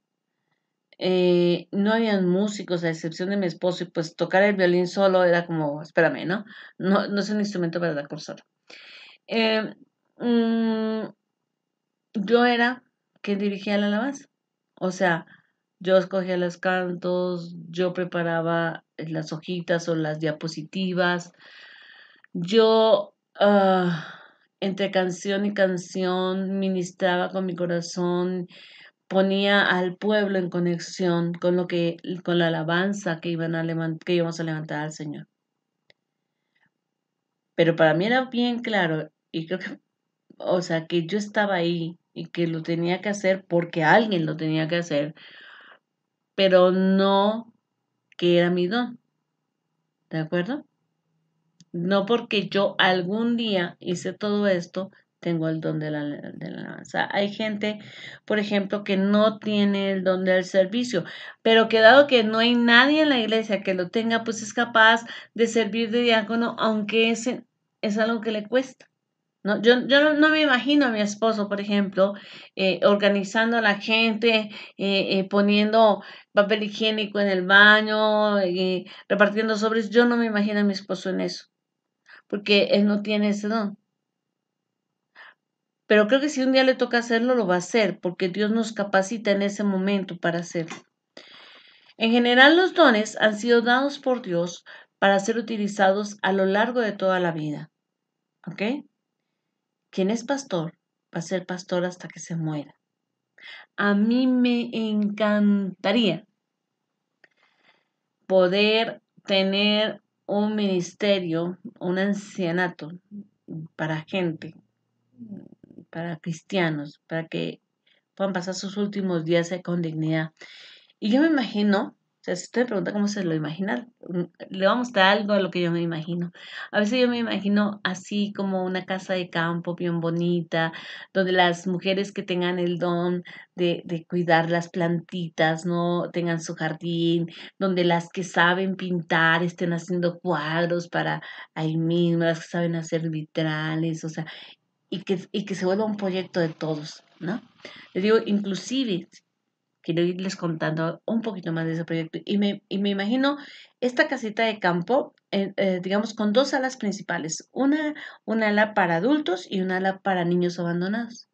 no habían músicos a excepción de mi esposo, y pues tocar el violín solo era como, espérame, ¿no? No, no es un instrumento para dar solo. Eh, mm, yo era quien dirigía la alabanza. O sea, yo escogía los cantos, yo preparaba las hojitas o las diapositivas. Yo, entre canción y canción, ministraba con mi corazón, ponía al pueblo en conexión con con la alabanza que íbamos a levantar al Señor. Pero para mí era bien claro, y creo que, o sea, que yo estaba ahí y que lo tenía que hacer porque alguien lo tenía que hacer, pero no que era mi don, ¿de acuerdo? No porque yo algún día hice todo esto, tengo el don de la alabanza. Hay gente, por ejemplo, que no tiene el don del servicio, pero que dado que no hay nadie en la iglesia que lo tenga, pues es capaz de servir de diácono, aunque ese es algo que le cuesta. No, yo no me imagino a mi esposo, por ejemplo, organizando a la gente, poniendo papel higiénico en el baño, repartiendo sobres. Yo no me imagino a mi esposo en eso, porque él no tiene ese don. Pero creo que si un día le toca hacerlo, lo va a hacer, porque Dios nos capacita en ese momento para hacerlo. En general, los dones han sido dados por Dios para ser utilizados a lo largo de toda la vida. ¿Ok? Quien es pastor va a ser pastor hasta que se muera. A mí me encantaría poder tener un ministerio, un ancianato para gente, para cristianos, para que puedan pasar sus últimos días con dignidad. Y yo me imagino, o sea, si usted me pregunta cómo se lo imagina, le vamos a mostrar algo de lo que yo me imagino. A veces yo me imagino así como una casa de campo bien bonita, donde las mujeres que tengan el don de cuidar las plantitas, ¿no? Tengan su jardín, donde las que saben pintar estén haciendo cuadros para ahí mismo, las que saben hacer vitrales, o sea, y que se vuelva un proyecto de todos, ¿no? Les digo, inclusive quiero irles contando un poquito más de ese proyecto. Y me imagino esta casita de campo, digamos, con dos salas principales, una ala para adultos y una ala para niños abandonados.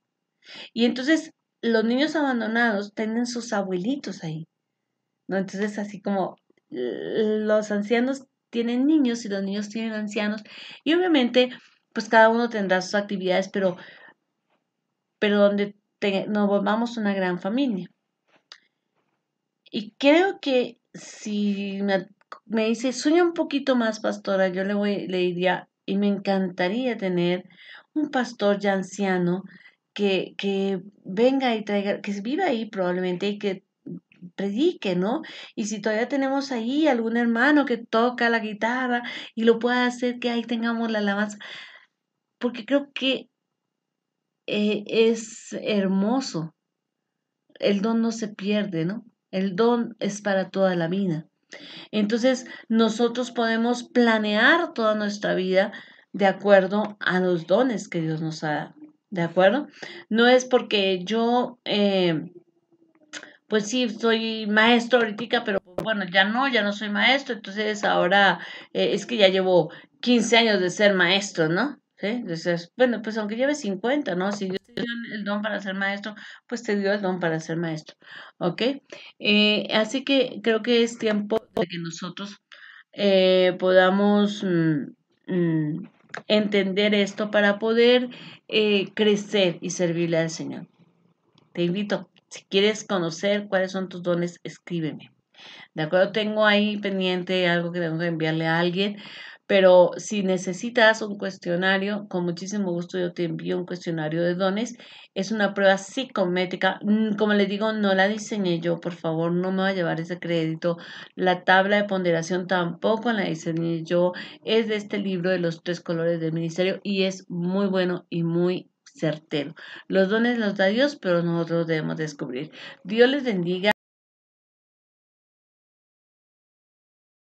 Y entonces los niños abandonados tienen sus abuelitos ahí, ¿no? Entonces así como los ancianos tienen niños y los niños tienen ancianos. Y obviamente, pues cada uno tendrá sus actividades, pero donde nos volvamos una gran familia. Y creo que si me dice, sueña un poquito más, pastora, le diría, y me encantaría tener un pastor ya anciano que venga y traiga, que viva ahí probablemente y que predique, ¿no? Y si todavía tenemos ahí algún hermano que toca la guitarra y lo pueda hacer, que ahí tengamos la alabanza, porque creo que es hermoso. El don no se pierde, ¿no? El don es para toda la vida. Entonces, nosotros podemos planear toda nuestra vida de acuerdo a los dones que Dios nos ha dado. ¿De acuerdo? No es porque yo, pues sí, soy maestro ahorita, pero pues, bueno, ya no soy maestro, entonces ahora es que ya llevo 15 años de ser maestro, ¿no? ¿Sí? Entonces, bueno, pues aunque lleve 50, ¿no? Si Dios te dio el don para ser maestro, pues te dio el don para ser maestro, ¿ok? Así que creo que es tiempo de que nosotros podamos entender esto para poder crecer y servirle al Señor. Te invito, si quieres conocer cuáles son tus dones, escríbeme. De acuerdo, tengo ahí pendiente algo que tengo que enviarle a alguien, pero si necesitas un cuestionario, con muchísimo gusto yo te envío un cuestionario de dones. Es una prueba psicométrica. Como les digo, no la diseñé yo, por favor, no me va a llevar ese crédito. La tabla de ponderación tampoco la diseñé yo. Es de este libro de los 3 colores del ministerio y es muy bueno y muy certero. Los dones los da Dios, pero nosotros debemos descubrir. Dios les bendiga.